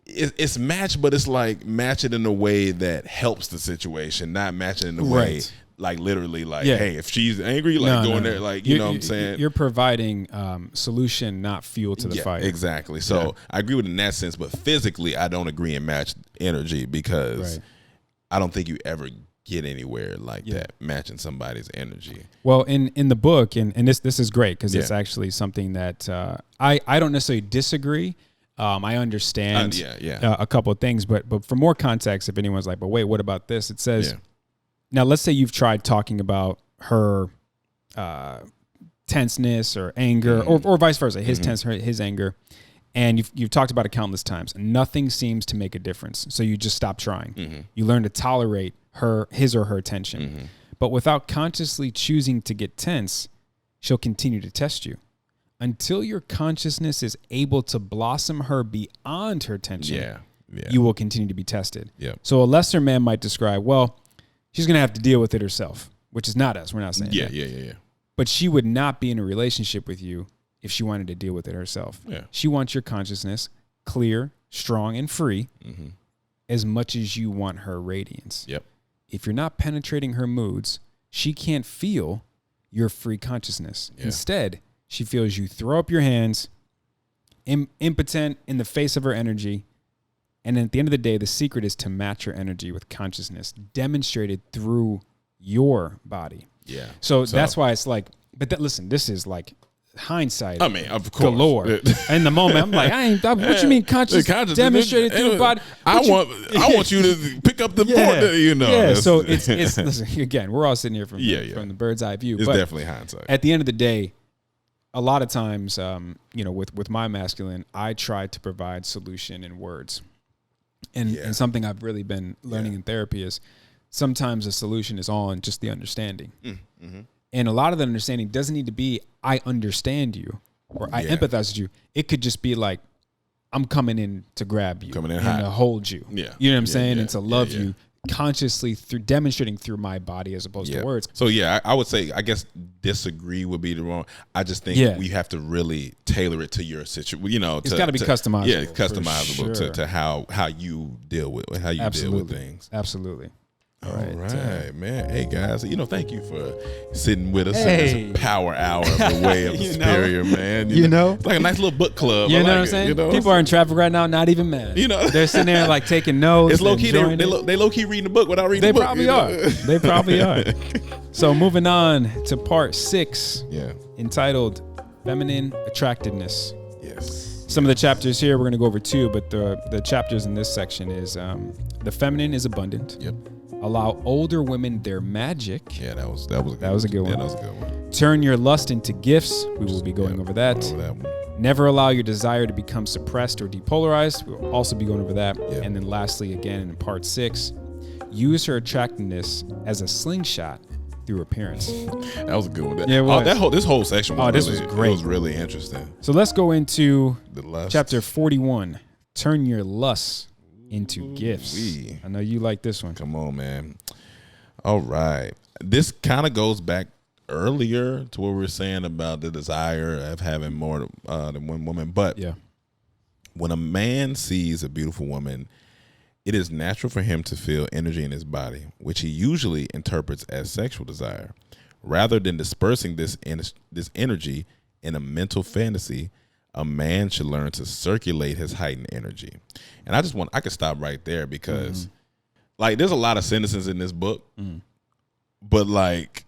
It's match, but it's like match it in a way that helps the situation, not match it in a way like literally hey, if she's angry, there, you know what I'm saying? You're providing solution, not fuel to the fire. Exactly. So I agree with it in that sense, but physically I don't agree in match energy, because I don't think you ever get anywhere like that, matching somebody's energy. Well, in the book, and this is great, because it's actually something that I don't necessarily disagree. I understand a couple of things, but for more context, if anyone's like, but wait, what about this? It says, now let's say you've tried talking about her tenseness or anger, or vice versa, his his anger, and you've talked about it countless times. Nothing seems to make a difference, so you just stop trying. You learn to tolerate his or her tension, but without consciously choosing to get tense, she'll continue to test you. Until your consciousness is able to blossom her beyond her tension, you will continue to be tested. So a lesser man might describe, well, she's going to have to deal with it herself, which is not us. We're not saying that. Yeah. But she would not be in a relationship with you if she wanted to deal with it herself. She wants your consciousness clear, strong, and free as much as you want her radiance. If you're not penetrating her moods, she can't feel your free consciousness. Instead, she feels you throw up your hands, impotent in the face of her energy. And at the end of the day, the secret is to match her energy with consciousness demonstrated through your body. So that's why it's like, listen, this is like hindsight. I mean, of course. Galore. In the moment, I'm like, what you mean consciousness demonstrated through the body? I want you to pick up the point, so it's listen, again, we're all sitting here from the bird's eye view. It's definitely hindsight. At the end of the day, a lot of times, with my masculine, I try to provide solution in words. And something I've really been learning in therapy is sometimes the solution is all in just the understanding. And a lot of the understanding doesn't need to be, I understand you or I empathize with you. It could just be like, I'm coming in to grab you and to hold you. You know what I'm saying? And to love you consciously through demonstrating through my body as opposed to words. So I would say, I guess disagree would be the wrong. I just think we have to really tailor it to your situation. It's got to be customizable. Yeah, customizable to how you deal with deal with things. Absolutely. All right, man. Hey guys, thank you for sitting with us in this power hour of the way of the superior, man. It's like a nice little book club. You know what I'm saying? People are in traffic right now, not even mad. They're sitting there like taking notes. It's low key. They low key reading the book without reading the book. They probably are. So moving on to part 6, entitled "Feminine Attractiveness." Yes. Some of the chapters here we're going to go over 2, but the chapters in this section is the feminine is abundant. Allow older women their magic. Yeah, that was a good one. That was a good one. Turn your lust into gifts. We will be going over that. Never allow your desire to become suppressed or depolarized. We'll also be going over that. And then lastly, again, in part 6, use her attractiveness as a slingshot through appearance. That was a good one. Yeah, it was. This whole section was this was great. It was really interesting. So let's go into the lust. Chapter 41. Turn your lusts into gifts. I know you like this one. Come on, man. All right. This kind of goes back earlier to what we were saying about the desire of having more than one woman. But when a man sees a beautiful woman, it is natural for him to feel energy in his body, which he usually interprets as sexual desire. Rather than dispersing this energy in a mental fantasy, a man should learn to circulate his heightened energy. And I could stop right there because like there's a lot of sentences in this book, but like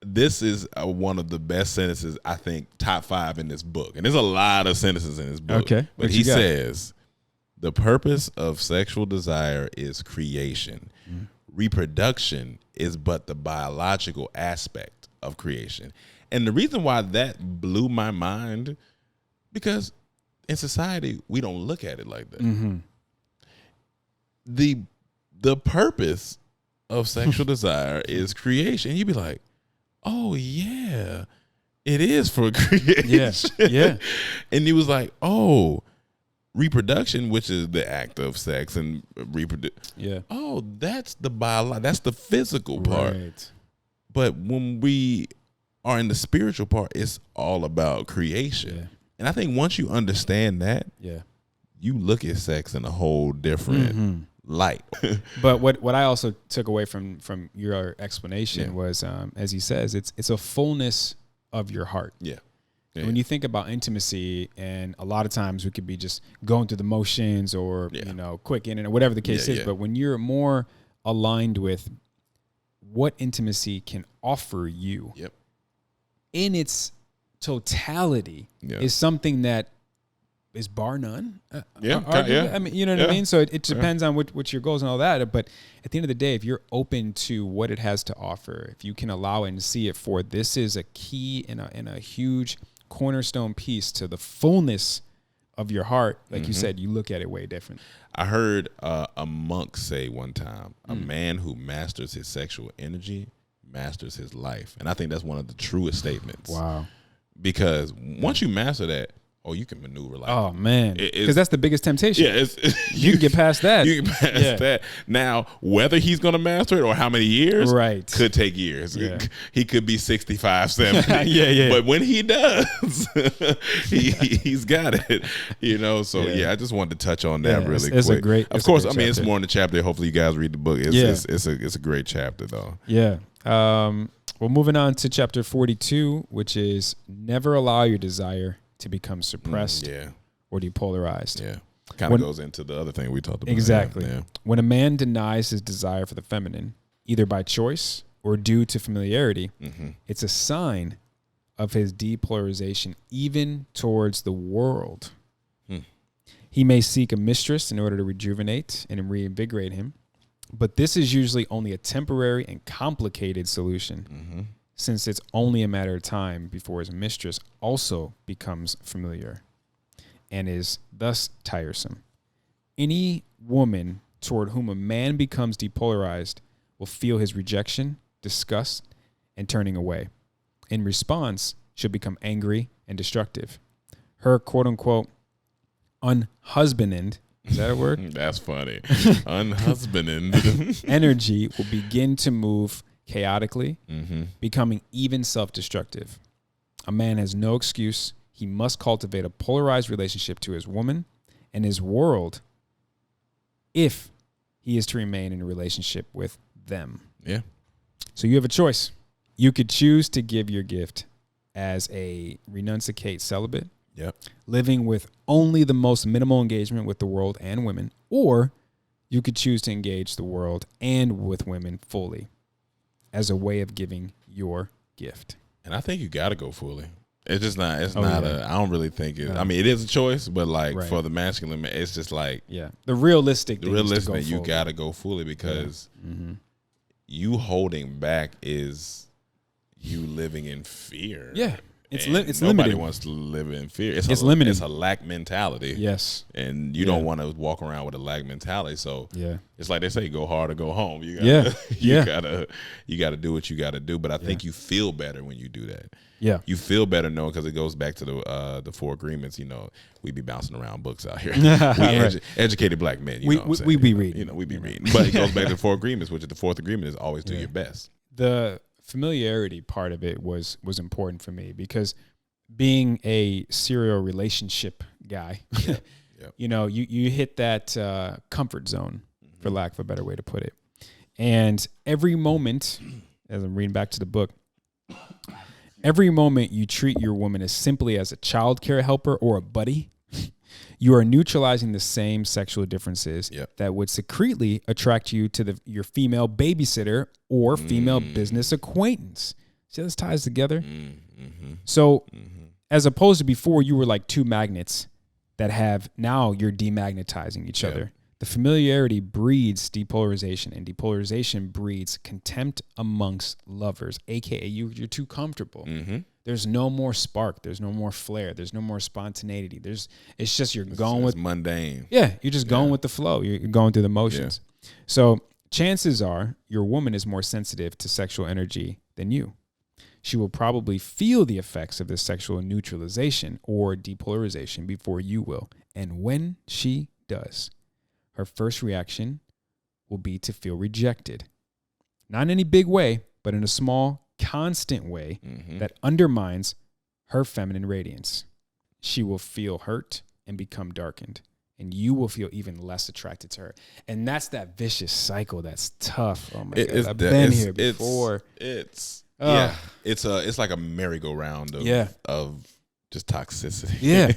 this is one of the best sentences, I think, top 5 in this book. And there's a lot of sentences in this book. Okay. But he says, the purpose of sexual desire is creation. Reproduction is but the biological aspect of creation. And the reason why that blew my mind, because in society, we don't look at it like that. The purpose of sexual desire is creation. You'd be like, oh, yeah, it is for creation. Yeah. And he was like, oh, reproduction, which is the act of sex and reproduce. Yeah. Oh, that's the physical part. Right. But when we are in the spiritual part, it's all about creation. Yeah. And I think once you understand that, you look at sex in a whole different light. But what I also took away from your explanation was, as he says, it's a fullness of your heart. When you think about intimacy, and a lot of times we could be just going through the motions or quick in and whatever the case is. But when you're more aligned with what intimacy can offer you in its totality is something that is bar none. I mean, you know what I mean? So it depends on what your goals and all that. But at the end of the day, if you're open to what it has to offer, if you can allow it and see it for this is a key and a huge cornerstone piece to the fullness of your heart, like you said, you look at it way different. I heard a monk say one time, a man who masters his sexual energy masters his life. And I think that's one of the truest statements. Wow. Because once you master that, you can maneuver like oh man, because that's the biggest temptation. Yeah, you can get past that. You can pass that. Now, whether he's going to master it or how many years, could take years. Yeah. He could be 65, 70. But when he does, he's got it. So I just wanted to touch on that really quick. A great. Of course, it's more in the chapter. Hopefully, you guys read the book. It's a great chapter though. Yeah. Well, moving on to chapter 42, which is never allow your desire to become suppressed or depolarized. Yeah. Kind of goes into the other thing we talked about. Exactly. Yeah. When a man denies his desire for the feminine, either by choice or due to familiarity, it's a sign of his depolarization even towards the world. He may seek a mistress in order to rejuvenate and reinvigorate him, but this is usually only a temporary and complicated solution. Since it's only a matter of time before his mistress also becomes familiar and is thus tiresome. Any woman toward whom a man becomes depolarized will feel his rejection, disgust, and turning away. In response, she'll become angry and destructive. Her quote-unquote unhusbanded, is that a word? That's funny. Unhusbanded. Energy will begin to move chaotically, becoming even self-destructive. A man has no excuse. He must cultivate a polarized relationship to his woman and his world if he is to remain in a relationship with them. Yeah. So you have a choice. You could choose to give your gift as a renunciate celibate, living with only the most minimal engagement with the world and women, or you could choose to engage the world and with women fully as a way of giving your gift. And I think you got to go fully. It's just not, I don't really think it, I mean, it is a choice, but like for the masculine man, it's just like. The realistic thing you got to go fully because you holding back is you living in fear. It's nobody limited. wants to live in fear. It's limited. It's a lack mentality. Yes. And you don't want to walk around with a lack mentality. So it's like they say, go hard or go home. You gotta, you gotta do what you gotta do. But I think you feel better when you do that. Yeah. You feel better knowing, because it goes back to the 4 agreements. You know, we be bouncing around books out here. Educated black men. You know what I'm saying? We be reading. You know, we be reading. But it goes back to the 4 agreements, which is the 4th agreement is always do your best. The familiarity part of it was important for me, because being a serial relationship guy, you know, you hit that comfort zone, for lack of a better way to put it. And every moment, as I'm reading back to the book, every moment you treat your woman as simply as a child care helper or a buddy, you are neutralizing the same sexual differences that would secretly attract you to your female babysitter or female business acquaintance. See how this ties together? So as opposed to before, you were like 2 magnets that have, now you're demagnetizing each other. The familiarity breeds depolarization, and depolarization breeds contempt amongst lovers, aka you're too comfortable. There's no more spark. There's no more flair. There's no more spontaneity. It's just going with mundane. Yeah, you're just going with the flow. You're going through the motions. So chances are your woman is more sensitive to sexual energy than you. She will probably feel the effects of this sexual neutralization or depolarization before you will. And when she does, her first reaction will be to feel rejected. Not in any big way, but in a small, constant way that undermines her feminine radiance. She will feel hurt and become darkened, and you will feel even less attracted to her. And that's that vicious cycle that's tough. Oh my God, I've been here before. It's like a merry-go-round of just toxicity. Yeah.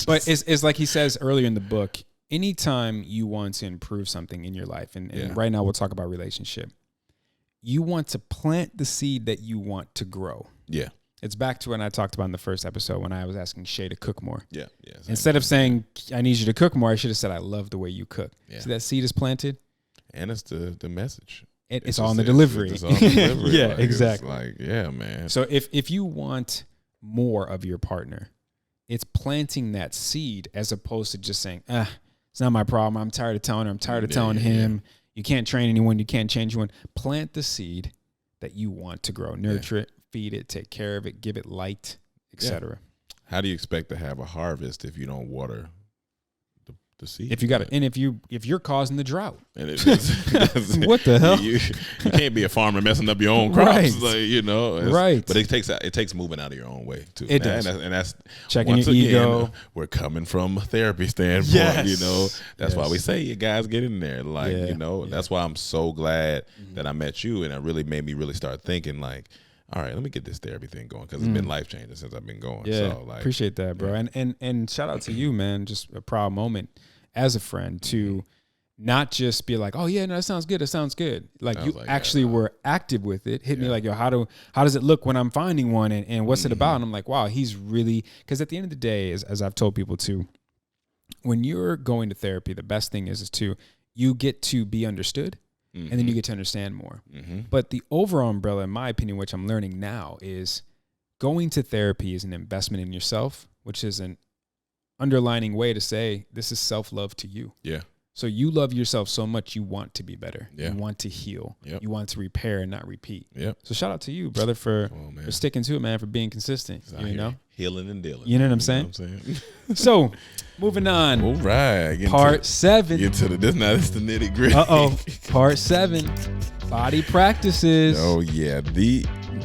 But it's like he says earlier in the book, anytime you want to improve something in your life, and right now we'll talk about relationship, you want to plant the seed that you want to grow. Yeah. It's back to when I talked about in the first episode when I was asking Shay to cook more. Yeah. Instead of saying, I need you to cook more, I should have said, I love the way you cook. Yeah. See, that seed is planted. And it's the message. It's on the delivery. It's on the delivery. Yeah, like, exactly. Like, yeah, man. So if you want more of your partner, it's planting that seed as opposed to just saying, it's not my problem. I'm tired of telling her. I'm tired of telling him. You can't train anyone. You can't change anyone. Plant the seed that you want to grow. Nurture it, feed it, take care of it, give it light, etc. How do you expect to have a harvest if you don't water the seed? If you got it, and if you're causing the drought, and what the hell? You can't be a farmer messing up your own crops, right? Like, you know, right? But it takes moving out of your own way too. It does, and that's checking your ego. We're coming from a therapy standpoint. Yes. You know, that's why we say you guys get in there. Like, you know, that's why I'm so glad that I met you, and it really made me really start thinking like, all right, let me get this therapy thing going, because it's been life changing since I've been going. Yeah, so, like, appreciate that, bro. And shout out to you, man. Just a proud moment as a friend to not just be like, oh yeah, no, that sounds good. That sounds good. Like, you actually were active with it. Hit me like, yo, how does it look when I'm finding one, and what's it about? And I'm like, wow, he's really, because at the end of the day, as I've told people too, when you're going to therapy, the best thing is you get to be understood. And then you get to understand more. But the overall umbrella, in my opinion, which I'm learning now, is going to therapy is an investment in yourself, which is an underlining way to say this is self-love to you. Yeah. So you love yourself so much you want to be better. Yeah. You want to heal. Yep. You want to repair and not repeat. Yep. So shout out to you, brother, for sticking to it, man, for being consistent. You know? Healing and dealing. You know what I'm saying? So, moving on. All right. Part 7. Get to this the nitty gritty. Part 7. Body practices. Oh, yeah.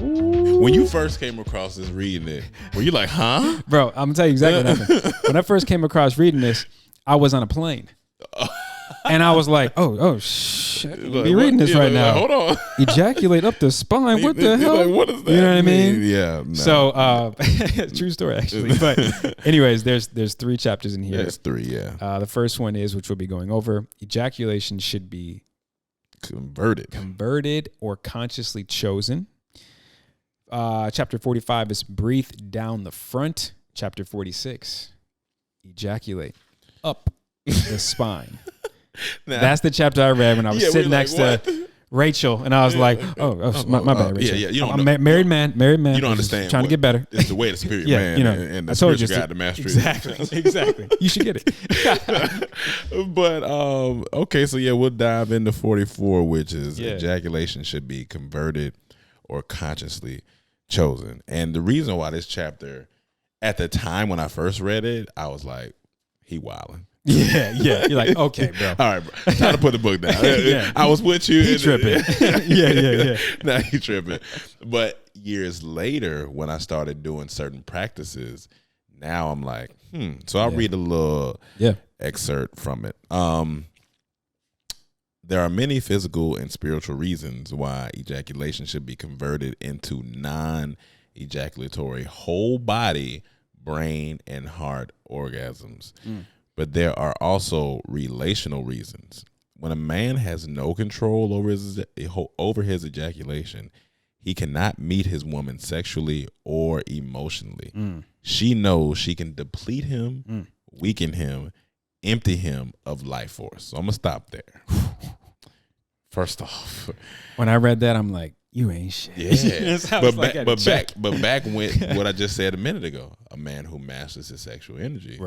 When you first came across this reading it, were you like, huh? Bro, I'm going to tell you exactly what happened. When I first came across reading this, I was on a plane. And I was like, oh shit, be reading this right now. Hold on. Ejaculate up the spine. What the hell? Like, what does that you know what I mean? Yeah. No. So, true story, actually. But anyways, there's 3 chapters in here. There's 3, yeah. The first one is, which we'll be going over, ejaculation should be converted or consciously chosen. Chapter 45 is breathe down the front. Chapter 46, ejaculate up the spine. That's the chapter I read when I was sitting next to Rachel, and I was like, my bad, Rachel. Yeah. You don't I'm know. married man. You don't understand. Trying to get better. It's the way the spirit man and the spiritual guide to mastery. Exactly. You should get it. But okay, so we'll dive into 44, which is ejaculation should be converted or consciously chosen. And the reason why this chapter, at the time when I first read it, I was like, he wilding. Yeah. You're like, okay, bro. All right, bro. Time to put the book down. I was with you. He tripping. Yeah. Nah, he tripping. But years later, when I started doing certain practices, now I'm like, So I'll read a little excerpt from it. There are many physical and spiritual reasons why ejaculation should be converted into non-ejaculatory whole body, brain, and heart orgasms. But there are also relational reasons. When a man has no control over his ejaculation, he cannot meet his woman sexually or emotionally. She knows she can deplete him, weaken him, empty him of life force. So I'm going to stop there. First off, when I read that, I'm like, you ain't shit. Yeah. but back when what I just said a minute ago, a man who masters his sexual energy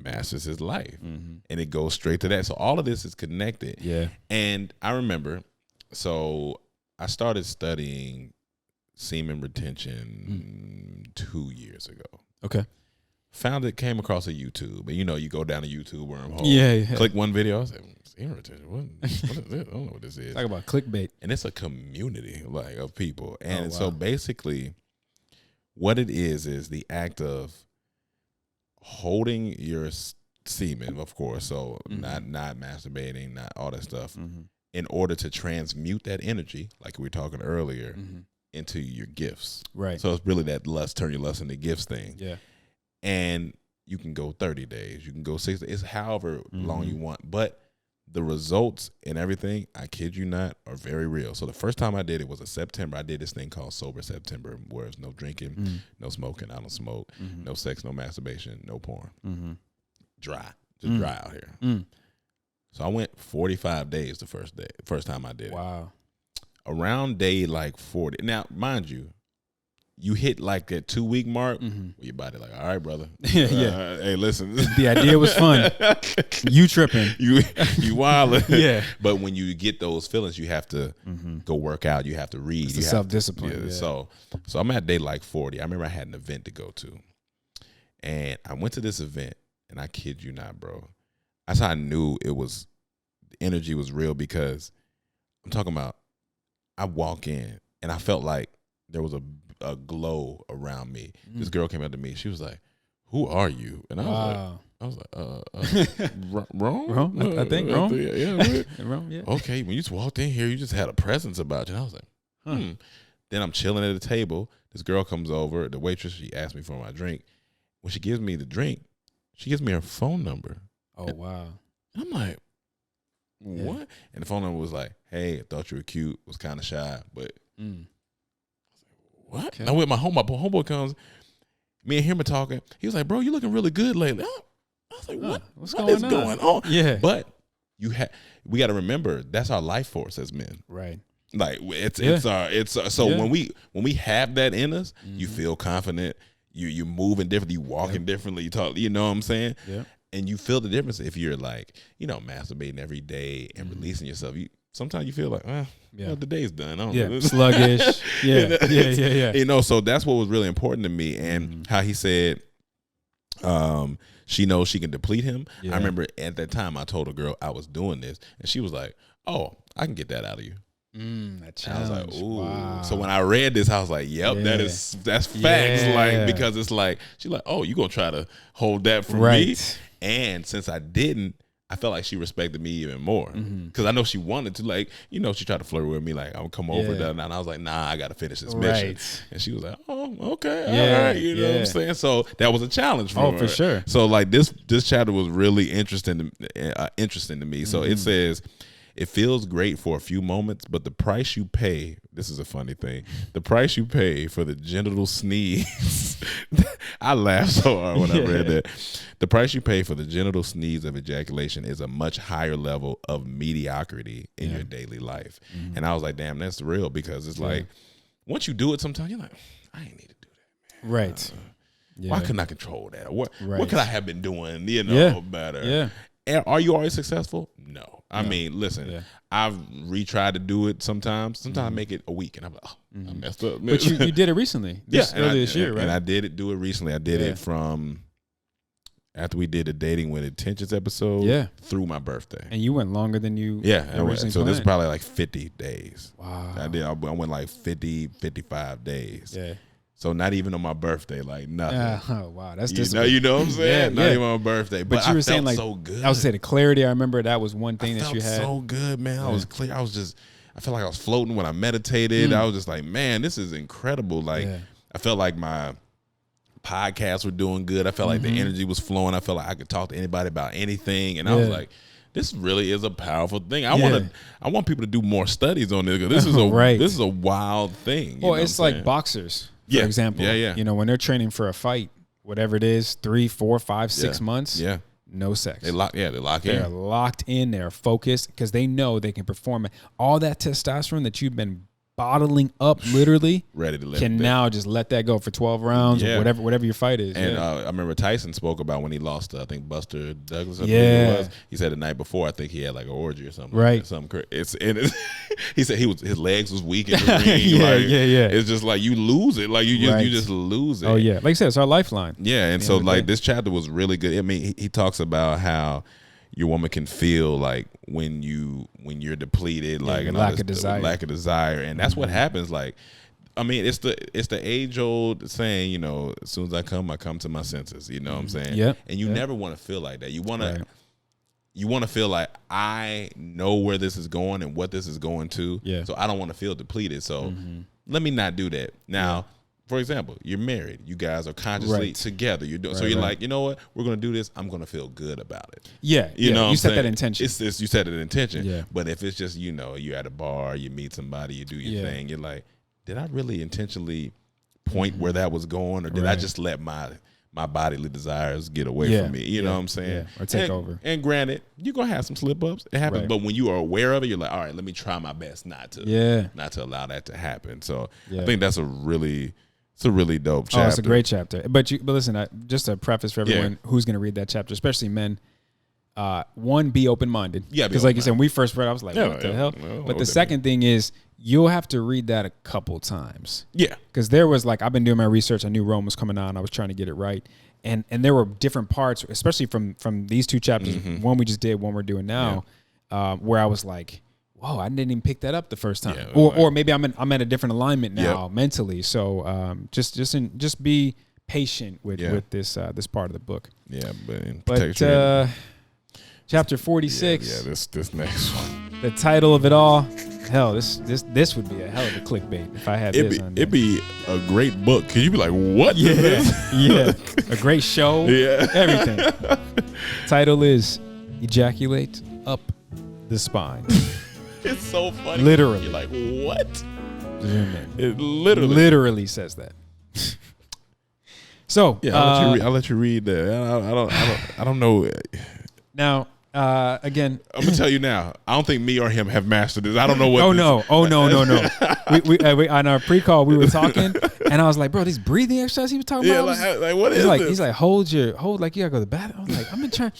masters his life. And it goes straight to that. So all of this is connected. Yeah. And I remember, so I started studying semen retention 2 years ago. Okay. Came across a YouTube. And you go down a YouTube wormhole. Click one video. I was like, semen retention. What is this? I don't know what this is. Talk about clickbait. And it's a community of people. And so basically what it is the act of holding your semen, of course. So not masturbating, not all that stuff, in order to transmute that energy, like we were talking earlier, into your gifts. Right. So it's really that turn your lust into gifts thing. Yeah. And you can go 30 days, you can go 60 days, it's however long you want. But the results and everything, I kid you not, are very real. So the first time I did it was in September. I did this thing called Sober September, where it's no drinking, no smoking. I don't smoke, no sex, no masturbation, no porn. Dry. Just dry out here. So I went 45 days the first time I did it. Wow. Around day like 40. Now, mind you, you hit like that 2 week mark, where your body like, all right, brother. Hey, listen. The idea was fun. You tripping. You wilding. Yeah. But when you get those feelings, you have to go work out. You have to read. It's self-discipline. So I'm at day like 40. I remember I had an event to go to. And I went to this event, and I kid you not, bro. That's how I knew the energy was real, because I'm talking about, I walk in, and I felt like there was a glow around me. This girl came up to me. She was like, "Who are you?" And I was like, Rome? I think Rome. Yeah. Rome, yeah. Okay, when you just walked in here, you just had a presence about you. And I was like, Then I'm chilling at a table. This girl comes over. The waitress, she asked me for my drink. When she gives me the drink, she gives me her phone number. Oh, wow. And I'm like, what? Yeah. And the phone number was like, "Hey, I thought you were cute. Was kind of shy, but." What? Okay. I'm with my homeboy comes. Me and him are talking. He was like, "Bro, you looking really good lately." I was like, "What? What is going on?" Yeah. But we got to remember, that's our life force as men. Right. Like when we have that in us, you feel confident. You moving differently. You walking differently. You talk. You know what I'm saying? Yeah. And you feel the difference if you're like, masturbating every day and releasing yourself. Sometimes you feel like, the day's done. I don't know. Sluggish. Yeah. So that's what was really important to me, and how he said, she knows she can deplete him. Yeah. I remember at that time I told a girl I was doing this, and she was like, "Oh, I can get that out of you." That challenge. I was like, "Ooh!" Wow. So when I read this, I was like, "Yep, that's facts." Yeah. Like, because it's like she's like, "Oh, you gonna try to hold that from me?" And since I didn't, I felt like she respected me even more, because I know she wanted to, like, she tried to flirt with me, like, "I'll come over," and I was like, "Nah, I got to finish this mission." And she was like, "Oh, okay, all right," you know what I'm saying? So that was a challenge for her. For sure. So like this chapter was really interesting to me. So it says, "It feels great for a few moments, but the price you pay this is a funny thing. The price you pay for the genital sneeze. I laughed so hard when I read that. The price you pay for the genital sneeze of ejaculation is a much higher level of mediocrity in your daily life. Mm-hmm. And I was like, damn, that's real, because it's like, once you do it, sometimes you're like, I ain't need to do that, man. Right. Why couldn't I control that? What could I have been doing, better? Yeah. Are you always successful? No. I mean, listen, I've retried to do it sometimes. Sometimes I make it a week, and I'm like, I messed up. But you did it recently. Earlier this year, right? And I did do it recently. I did it from after we did the Dating with Intentions episode through my birthday. And you went longer than you originally so planned. This is probably like 50 days. Wow. I went like 50, 55 days. Yeah. So not even on my birthday, like nothing. Oh wow, that's you know what I'm saying? Not even on my birthday. But you were saying like so good. I was saying the clarity. I remember that was one thing that you had. So good, man. I was clear. I felt like I was floating when I meditated. I was just like, man, this is incredible. Like I felt like my podcasts were doing good. I felt like the energy was flowing. I felt like I could talk to anybody about anything, and I was like, this really is a powerful thing. I want people to do more studies on this, because this is this is a wild thing. Well, it's like boxers. For example, you know, when they're training for a fight, whatever it is, 3, 4, 5, 6 months, no sex. They lock in. They're locked in. They're focused because they know they can perform it. All that testosterone that you've been bottling up, literally, ready to let can now just let that go for 12 rounds or whatever your fight is. And I remember Tyson spoke about when he lost, I think Buster Douglas. He said the night before, I think he had like an orgy or something. Right. Like he said his legs was weak in the ring. It's just like you lose it. Like you just lose it. Oh yeah, like I said, it's our lifeline. Yeah, and so like this chapter was really good. I mean, he talks about how your woman can feel like when you're depleted, like lack of desire, and that's what happens. Like, I mean, it's the age old saying, you know, as soon as I come to my senses. You know what I'm saying? Yeah. And you never want to feel like that. You want to feel like I know where this is going and what this is going to. Yeah. So I don't want to feel depleted. So let me not do that now. For example, you're married. You guys are consciously together. You're doing so. You're like, you know what? We're gonna do this. I'm gonna feel good about it. Yeah, you know. You set that intention. It's you set an intention. Yeah. But if it's just, you know, you're at a bar, you meet somebody, you do your thing. You're like, did I really intentionally point where that was going, or did I just let my bodily desires get away from me? You know what I'm saying? Or take over. And granted, you're gonna have some slip ups. It happens. But when you are aware of it, you're like, all right, let me try my best not to allow that to happen. So I think that's a really dope chapter. Oh, it's a great chapter. But listen, just a preface for everyone who's going to read that chapter, especially men. One, be open-minded. Yeah, because like you said, when we first read it, I was like, what the hell? But the second thing is, you'll have to read that a couple times. Yeah. Because there was like, I've been doing my research. I knew Rome was coming on. I was trying to get it right. And there were different parts, especially from these two chapters, one we just did, one we're doing now, where I was like, whoa, I didn't even pick that up the first time, or maybe I'm at a different alignment now mentally. So just be patient with this part of the book. Yeah, but chapter 46. Yeah, this next one. The title of it all. Hell, this would be a hell of a clickbait if I had this on there. It'd be a great book. Cause you'd be like, what? Yeah, a great show. Yeah, everything. Title is Ejaculate Up the Spine. It's so funny. Literally. You're like, what? It literally says that. So I'll let you read that. I don't know. Now, again, I'm gonna tell you now. I don't think me or him have mastered this. I don't know what. No. we on our pre-call we were talking, and I was like, bro, these breathing exercises he was talking about. Like what is this? He's like, hold like you gotta go to the bathroom. I'm like, I've been trying.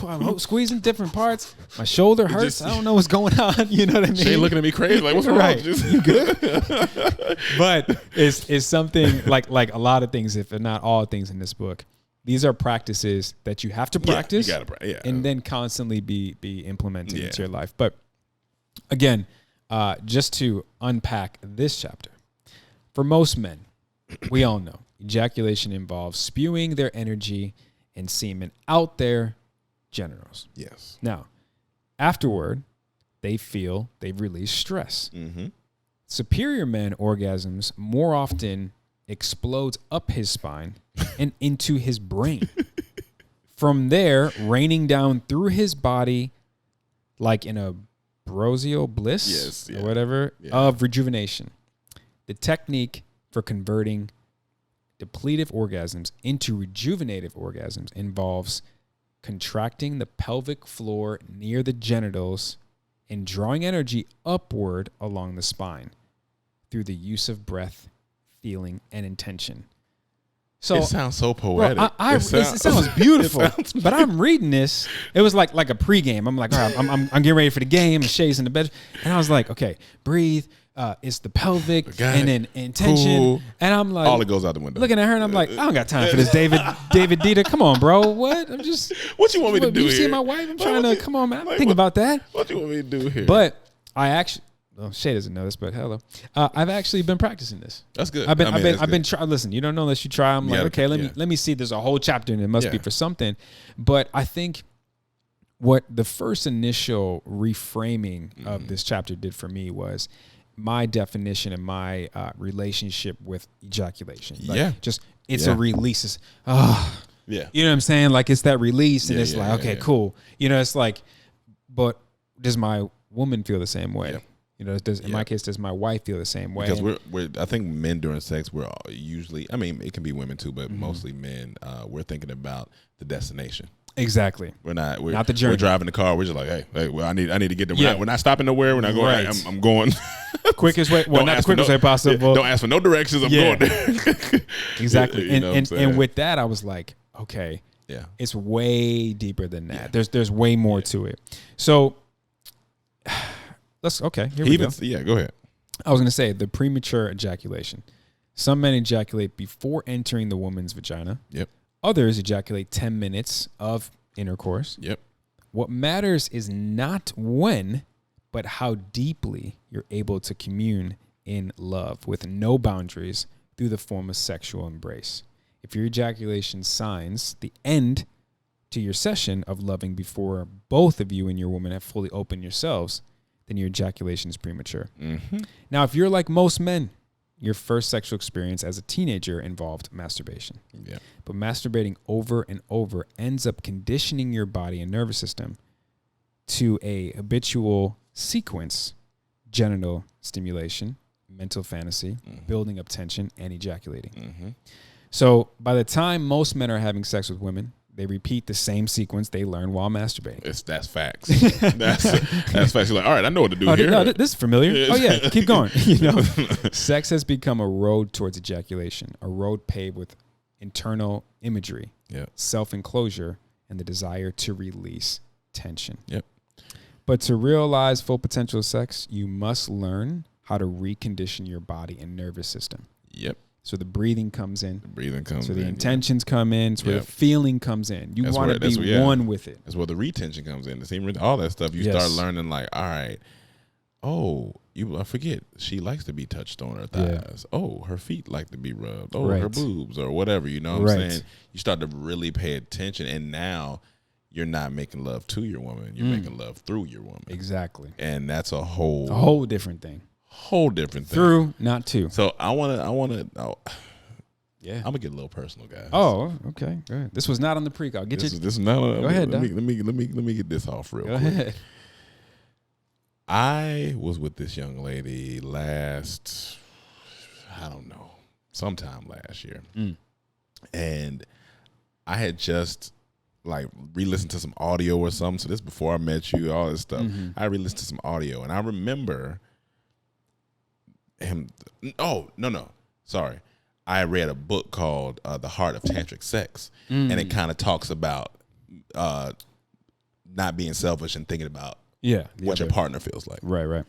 I'm squeezing different parts. My shoulder hurts. I don't know what's going on. You know what I mean? She looking at me crazy. Like, what's wrong? Right. You good? But it's something like a lot of things, if not all things in this book. These are practices that you have to practice, and then constantly be implementing into your life. But again, just to unpack this chapter, for most men, we all know ejaculation involves spewing their energy and semen out their genitals. Yes. Now, afterward, they feel they've released stress. Mm-hmm. Superior men orgasms more often explodes up his spine and into his brain. From there, raining down through his body like in a ambrosial bliss or whatever of rejuvenation. The technique for converting depletive orgasms into rejuvenative orgasms involves contracting the pelvic floor near the genitals and drawing energy upward along the spine through the use of breath, feeling, and intention. So it sounds so poetic. Bro, it sounds beautiful. But I'm reading this. It was like a pregame. I'm like, all right, I'm getting ready for the game. The shades in the bed, and I was like, okay, breathe. It's the pelvic and then intention. Cool. And I'm like, all it goes out the window. Looking at her, and I'm like, I don't got time for this, David Dieter. Come on, bro. What? I'm just. What you want me to do you here? See my wife? I'm trying to. Come on, man. Think about that. What you want me to do here? But I actually. Well, Shay doesn't know this, but hello. I've actually been practicing this. That's good. I've been trying. Listen, you don't know unless you try. I'm like, okay, let me see. There's a whole chapter, and it must be for something. But I think what the first initial reframing of this chapter did for me was my definition and my relationship with ejaculation. Like, just it's a release. Yeah, you know what I'm saying? Like it's that release, and it's like, okay, cool. You know, it's like, but does my woman feel the same way? Yeah. You know, in my case, does my wife feel the same way? Because I think men during sex, we're usually, I mean, it can be women too, but mostly men, we're thinking about the destination. Exactly. We're not the journey. We're driving the car. We're just like, hey, well, I need to get there. We're not stopping nowhere. We're not going. Right. I'm going quickest way. Well, not the quickest way possible. Don't ask for no directions. I'm going there. Exactly. And with that, I was like, okay, it's way deeper than that. There's way more to it. So. Here we go. Yeah, go ahead. I was going to say the premature ejaculation. Some men ejaculate before entering the woman's vagina. Yep. Others ejaculate 10 minutes of intercourse. Yep. What matters is not when, but how deeply you're able to commune in love with no boundaries through the form of sexual embrace. If your ejaculation signs the end to your session of loving before both of you and your woman have fully opened yourselves, then your ejaculation is premature. Mm-hmm. Now, if you're like most men, your first sexual experience as a teenager involved masturbation. Yeah. But masturbating over and over ends up conditioning your body and nervous system to a habitual sequence: genital stimulation, mental fantasy, building up tension, and ejaculating. Mm-hmm. So by the time most men are having sex with women, they repeat the same sequence they learn while masturbating. That's facts. That's facts. You're like, all right, I know what to do here. No, this is familiar. Oh yeah, keep going. You know, sex has become a road towards ejaculation, a road paved with internal imagery, self-enclosure, and the desire to release tension. Yep. But to realize full potential of sex, you must learn how to recondition your body and nervous system. Yep. So the breathing comes in. So the intentions come in. It's where the feeling comes in. You want to be one with it. That's where the retention comes in. All that stuff. You start learning like, all right, I forget. She likes to be touched on her thighs. Yeah. Oh, her feet like to be rubbed. Oh, her boobs or whatever. You know what I'm saying? You start to really pay attention, and now you're not making love to your woman. You're making love through your woman. Exactly. And that's a whole different thing. Through, not to. So I want to. Yeah, I'm gonna get a little personal, guys. Oh, okay. Go ahead. This was not on the pre-call. This is not. Go ahead. Let me get this off real quick. Go ahead. I was with this young lady sometime last year, and I had just like re-listened to some audio or something. So this before I met you, all this stuff. I re-listened to some audio, and I remember him. Oh, no. Sorry. I read a book called The Heart of Tantric Sex, and it kind of talks about not being selfish and thinking about what your partner feels like. Right.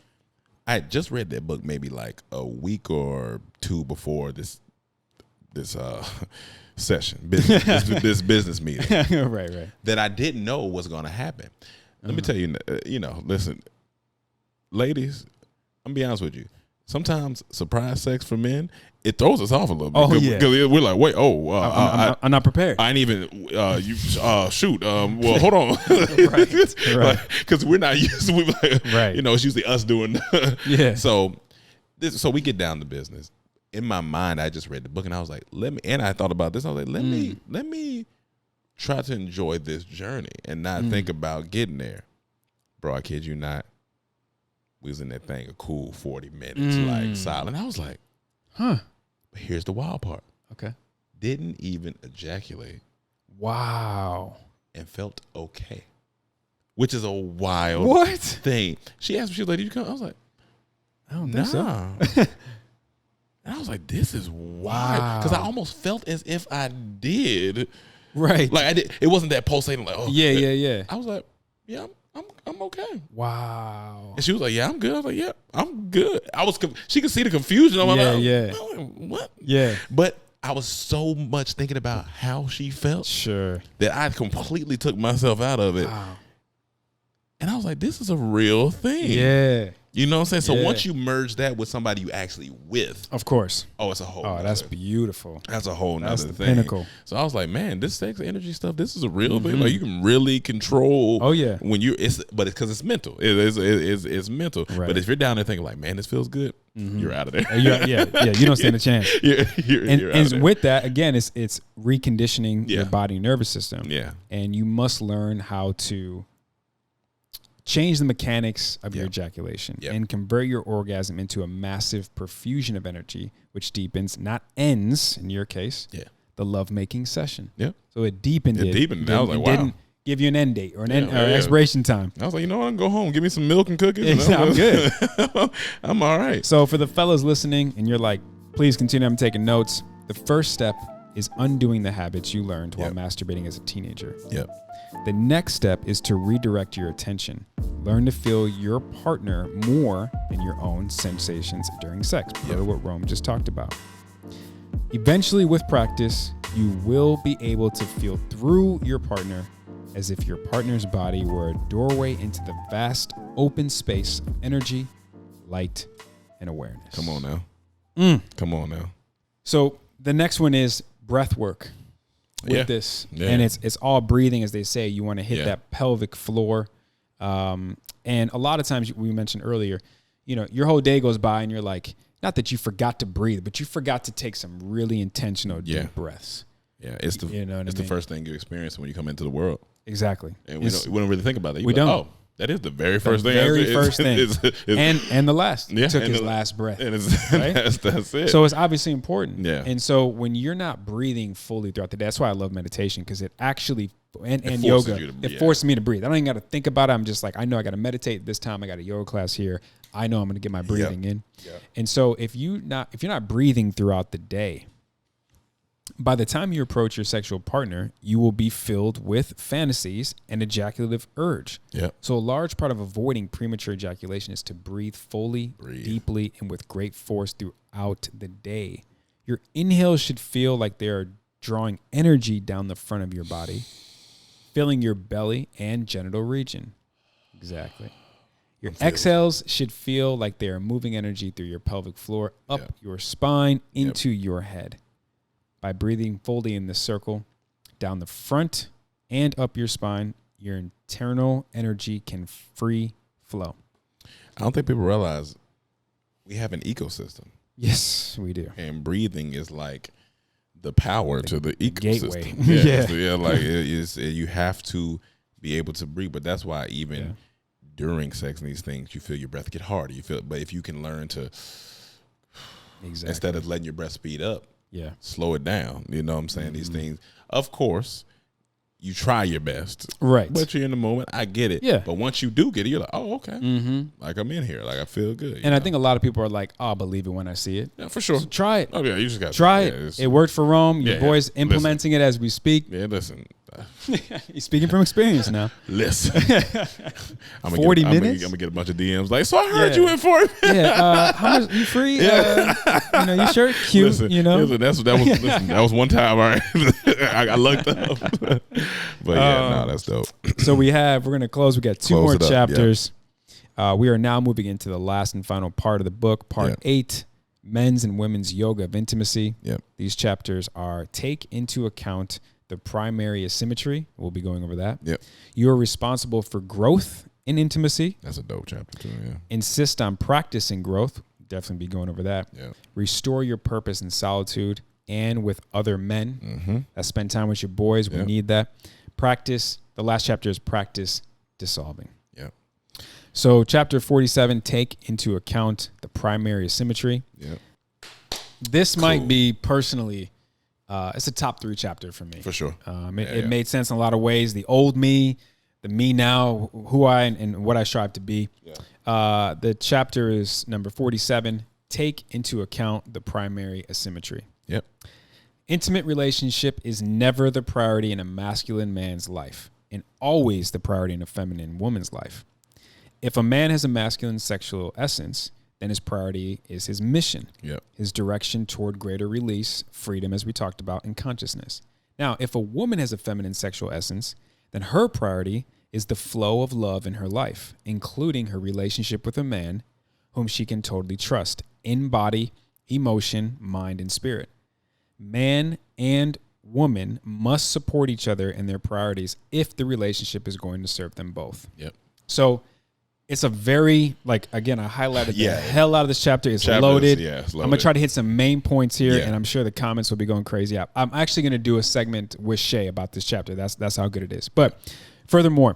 I had just read that book maybe like a week or two before this session, this business meeting. Right. That I didn't know was going to happen. Let me tell you, listen, ladies, I'm going to be honest with you. Sometimes surprise sex for men, it throws us off a little bit. Because we're like, wait, I'm not prepared. I ain't even, shoot. Well, hold on. Right. Because we're not used to, it's usually us doing. So we get down to business. In my mind, I just read the book and I was like, and I thought about this. I was like, let me try to enjoy this journey and not think about getting there. Bro, I kid you not. We was in that thing a cool 40 minutes, like silent. I was like, huh. But here's the wild part. Okay. Didn't even ejaculate. Wow. And felt okay. Which is a wild thing. She asked me, she was like, did you come? I was like, I don't think so. And I was like, this is wild. Because I almost felt as if I did. Right. Like I did. It wasn't that pulsating like, oh. Yeah. I was like, yeah, I'm okay. Wow. And she was like, yeah, I'm good. I was like, yeah, I'm good. She could see the confusion on my mouth. Yeah. What? Yeah. But I was so much thinking about how she felt. Sure. That I completely took myself out of it. Wow. And I was like, this is a real thing. Yeah. You know what I'm saying? So once you merge that with somebody you actually with. Of course. Oh, it's a whole nother. That's beautiful. That's a whole nother thing. Pinnacle. So I was like, man, this sex energy stuff, this is a real thing. Like you can really control. Oh yeah. When but it's because it's mental. It's mental. Right. But if you're down there thinking like, man, this feels good, you're out of there. Yeah. You don't stand a chance. You're and with that, again, it's reconditioning your body and nervous system. Yeah. And you must learn how to change the mechanics of your ejaculation and convert your orgasm into a massive perfusion of energy, which deepens, not ends, in your case, the lovemaking session. Yeah. So it deepened it. I was like, wow. Didn't give you an end date or an expiration time. I was like, you know what? I can go home. Give me some milk and cookies. I'm good. I'm all right. So for the fellas listening, and you're like, please continue. I'm taking notes. The first step is undoing the habits you learned while masturbating as a teenager. Yep. The next step is to redirect your attention. Learn to feel your partner more than your own sensations during sex, per what Rome just talked about. Eventually, with practice, you will be able to feel through your partner as if your partner's body were a doorway into the vast open space of energy, light, and awareness. Come on now. Come on now. So the next one is breath work. With this, and it's all breathing, as they say. You want to hit that pelvic floor, and a lot of times we mentioned earlier, your whole day goes by and you're like, not that you forgot to breathe, but you forgot to take some really intentional deep breaths. Yeah, it's the first thing you experience when you come into the world. Exactly, and we don't really think about that. We don't. Oh, that is the very first thing. First thing, and the last. He took his last breath. And right? that's it. So it's obviously important. Yeah. And so when you're not breathing fully throughout the day, that's why I love meditation, because it actually and yoga. It forces me to breathe. I don't even got to think about it. I'm just like, I know I got to meditate this time. I got a yoga class here. I know I'm going to get my breathing in. Yep. And so if you're not breathing throughout the day, by the time you approach your sexual partner, you will be filled with fantasies and ejaculative urge. Yep. So a large part of avoiding premature ejaculation is to breathe fully, deeply, and with great force throughout the day. Your inhales should feel like they are drawing energy down the front of your body, filling your belly and genital region. Exactly. Your exhales should feel like they are moving energy through your pelvic floor, up your spine, into your head. By breathing fully in this circle, down the front and up your spine, your internal energy can free flow. I don't think people realize we have an ecosystem. Yes, we do. And breathing is like the power to the ecosystem. Gateway. Like you have to be able to breathe. But that's why even during sex and these things, you feel your breath get harder. But if you can learn to, instead of letting your breath speed up, slow it down. You know what I'm saying? These things, of course, you try your best. Right. But you're in the moment. I get it. Yeah. But once you do get it, you're like, oh, okay. Like I'm in here. Like I feel good. And I think a lot of people are like, oh, I'll believe it when I see it. Yeah, for sure. So try it. Oh, yeah. You just got to try it. It worked for Rome. Your boy's implementing it as we speak. Yeah, listen. He's speaking from experience now. Listen. 40 minutes? I'm going to get a bunch of DMs like, so I heard you in 40 minutes. Yeah. How much? You free? You sure? Cute, listen, that was one time. All right. I lucked up. But that's dope. So we're going to close. We got two more chapters. We are now moving into the last and final part of the book, part 8, Men's and Women's Yoga of Intimacy. Yep. These chapters are take into account the primary asymmetry. We'll be going over that. Yep. You are responsible for growth in intimacy. That's a dope chapter too, yeah. Insist on practicing growth. Definitely be going over that. Yeah. Restore your purpose in solitude and with other men. That spend time with your boys. We need that. Practice. The last chapter is practice dissolving. Yeah. So chapter 47, take into account the primary asymmetry. Yep. This might be personally, it's a top 3 chapter for me. For sure. It made sense in a lot of ways. The old me, the me now, who I and what I strive to be. Yeah. The chapter is number 47, take into account the primary asymmetry. Yep. Intimate relationship is never the priority in a masculine man's life and always the priority in a feminine woman's life. If a man has a masculine sexual essence, then his priority is his mission, his direction toward greater release, freedom, as we talked about, and consciousness. Now, if a woman has a feminine sexual essence, then her priority is the flow of love in her life, including her relationship with a man whom she can totally trust in body, emotion, mind, and spirit. Man and woman must support each other in their priorities if the relationship is going to serve them both. Yep. So it's a very, like, again, I highlighted the hell out of this chapter. It's loaded. It's loaded. I'm going to try to hit some main points here, and I'm sure the comments will be going crazy. I'm actually going to do a segment with Shay about this chapter. That's how good it is. But furthermore,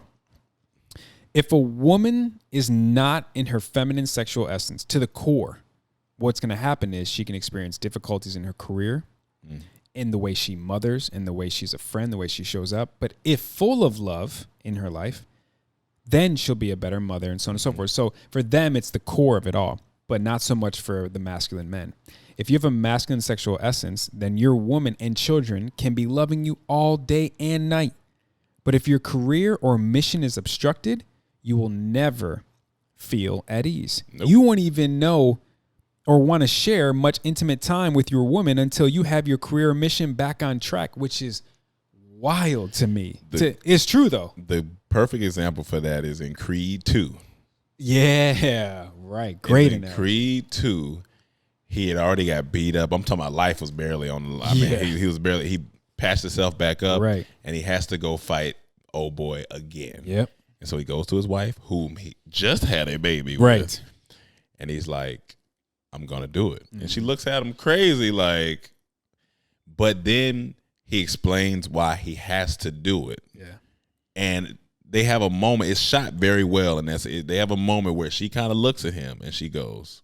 if a woman is not in her feminine sexual essence to the core, what's going to happen is she can experience difficulties in her career, in the way she mothers, in the way she's a friend, the way she shows up. But if full of love in her life, then she'll be a better mother and so on and so forth. So for them, it's the core of it all, but not so much for the masculine men. If you have a masculine sexual essence, then your woman and children can be loving you all day and night. But if your career or mission is obstructed, you will never feel at ease. Nope. You won't even know or want to share much intimate time with your woman until you have your career mission back on track, which is wild to me. It's true, though. The perfect example for that is in Creed 2. Yeah, right. Great in Creed 2, he had already got beat up. I'm talking about life was barely on the line. He patched himself back up, right, and he has to go fight old boy again. Yep. And so he goes to his wife, whom he just had a baby with, right, and he's like, I'm going to do it. And she looks at him crazy, like, but then he explains why he has to do it. Yeah. And they have a moment, it's shot very well, and they have a moment where she kind of looks at him and she goes,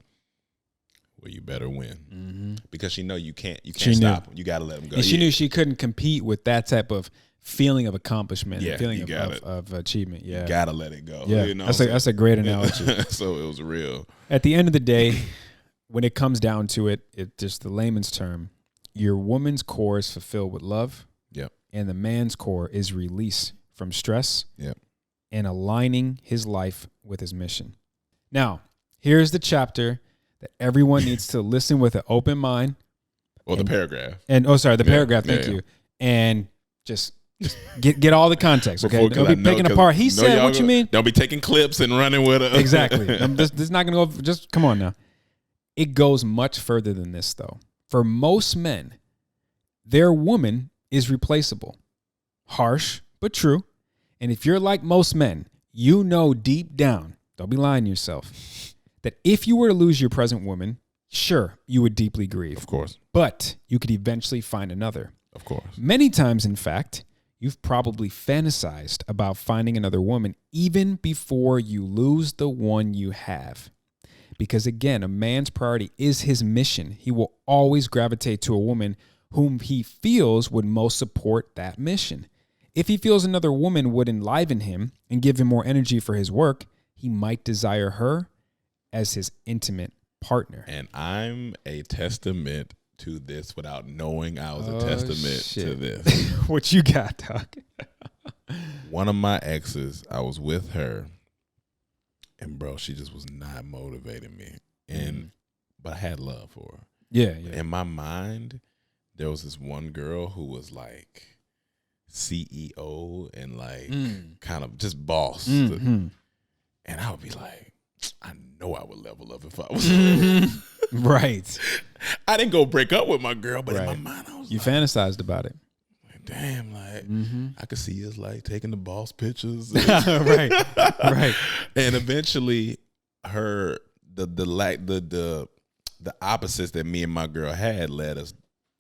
well, you better win. Because she know you can't stop him. You got to let him go. And she knew she couldn't compete with that type of feeling of accomplishment, feeling of achievement. Yeah. You got to let it go. Yeah. You know that's a great analogy. So it was real. At the end of the day, when it comes down to it, just the layman's term, your woman's core is fulfilled with love. Yep. And the man's core is release from stress. Yep. And aligning his life with his mission. Now, here's the chapter that everyone needs to listen with an open mind. Or the paragraph. The paragraph. Thank you. And just get all the context, okay? Don't be picking apart. He said, what you mean? Don't be taking clips and running with it. Exactly. This is not going to go, just come on now. It goes much further than this, though. For most men, their woman is replaceable. Harsh, but true. And if you're like most men, you know deep down, don't be lying to yourself, that if you were to lose your present woman, sure, you would deeply grieve. Of course. But you could eventually find another. Of course. Many times, in fact, you've probably fantasized about finding another woman even before you lose the one you have. Because again, a man's priority is his mission. He will always gravitate to a woman whom he feels would most support that mission. If he feels another woman would enliven him and give him more energy for his work, he might desire her as his intimate partner. And I'm a testament to this without knowing I was a testament to this. What you got, Doc? One of my exes, I was with her. And bro, she just was not motivating me. But I had love for her. Yeah. In my mind, there was this one girl who was like CEO and like kind of just boss. And I would be like, I know I would level up if I was right. I didn't go break up with my girl, but in my mind I was fantasized about it. Damn, like I could see us like taking the boss pictures, right. And eventually, the opposites that me and my girl had led us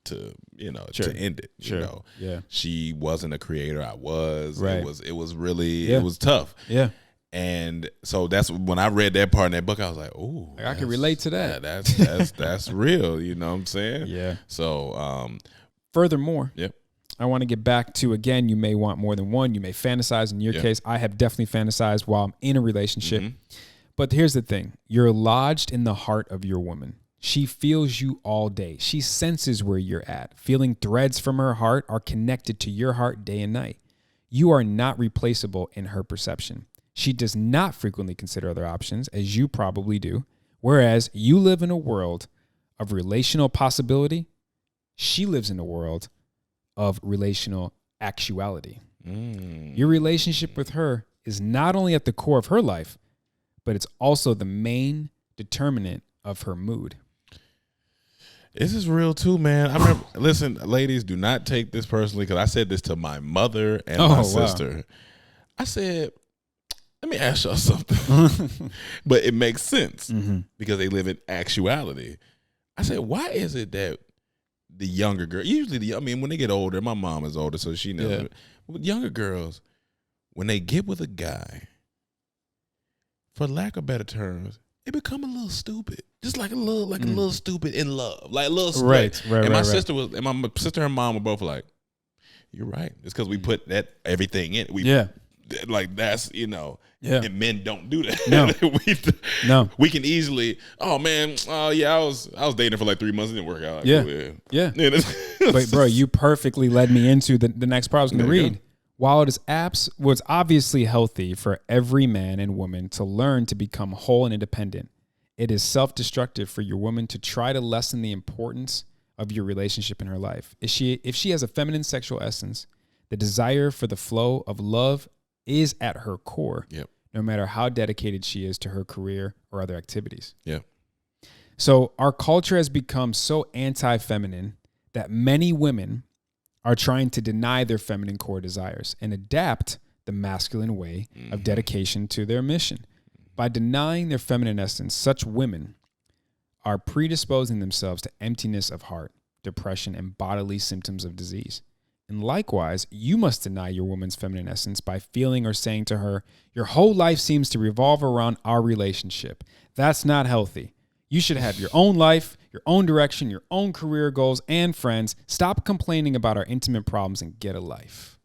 to to end it. Sure. You know, yeah. She wasn't a creator. I was. Right. It was really it was tough. Yeah. And so that's when I read that part in that book, I was like, "Oh, I can relate to that. That's real." You know what I'm saying? Yeah. So, furthermore, yep. I want to get back to, again, you may want more than one. You may fantasize. In your case, I have definitely fantasized while I'm in a relationship. But here's the thing. You're lodged in the heart of your woman. She feels you all day. She senses where you're at. Feeling threads from her heart are connected to your heart day and night. You are not replaceable in her perception. She does not frequently consider other options, as you probably do. Whereas you live in a world of relational possibility, she lives in a world of relational actuality. Your relationship with her is not only at the core of her life, but it's also the main determinant of her mood. This is real too, man. I remember, listen, ladies, do not take this personally, because I said this to my mother and my sister. I said, let me ask y'all something. But it makes sense because they live in actuality. I said, why is it that the younger girl, usually when they get older, my mom is older, so she knows. Yeah. But younger girls, when they get with a guy, for lack of better terms, they become a little stupid. Just like a little stupid in love. Like a little stupid. Right. And my sister and mom were both like, you're right. It's because we put everything in it. Like that's, and men don't do that. No. We can easily, oh man, I was dating for like 3 months, it didn't work out. Yeah. But bro, you perfectly led me into the next part I was going to read. While it is was obviously healthy for every man and woman to learn to become whole and independent, it is self-destructive for your woman to try to lessen the importance of your relationship in her life. If she has a feminine sexual essence, the desire for the flow of love is at her core, no matter how dedicated she is to her career or other activities. So our culture has become so anti-feminine that many women are trying to deny their feminine core desires and adapt the masculine way of dedication to their mission. By denying their feminine essence, such women are predisposing themselves to emptiness of heart, depression, and bodily symptoms of disease. And likewise, you must deny your woman's feminine essence by feeling or saying to her, your whole life seems to revolve around our relationship. That's not healthy. You should have your own life, your own direction, your own career goals and friends. Stop complaining about our intimate problems and get a life.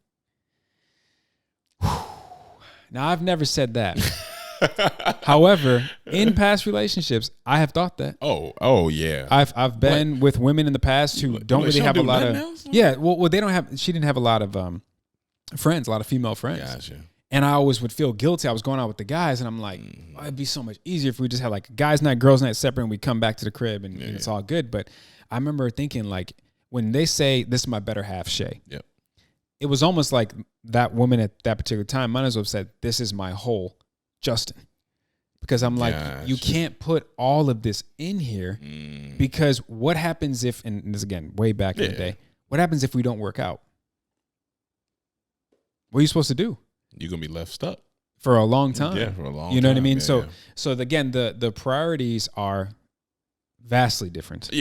Now, I've never said that. However, in past relationships, I have thought that. Oh yeah. I've been with women in the past who don't really have a lot of they don't have. She didn't have a lot of friends, a lot of female friends. Gotcha. And I always would feel guilty. I was going out with the guys, and I'm like, it'd be so much easier if we just had like a guys' night, girls' night separate, and we come back to the crib and it's all good. But I remember thinking, like, when they say, this is my better half, Shay, it was almost like that woman at that particular time might as well have said, this is my whole Justin. Because I'm like, you can't put all of this in here because what happens if, and this again, way back in the day, what happens if we don't work out? What are you supposed to do? You're going to be left stuck. For a long time. Yeah, for a long time. You know what I mean? So again, the priorities are vastly different.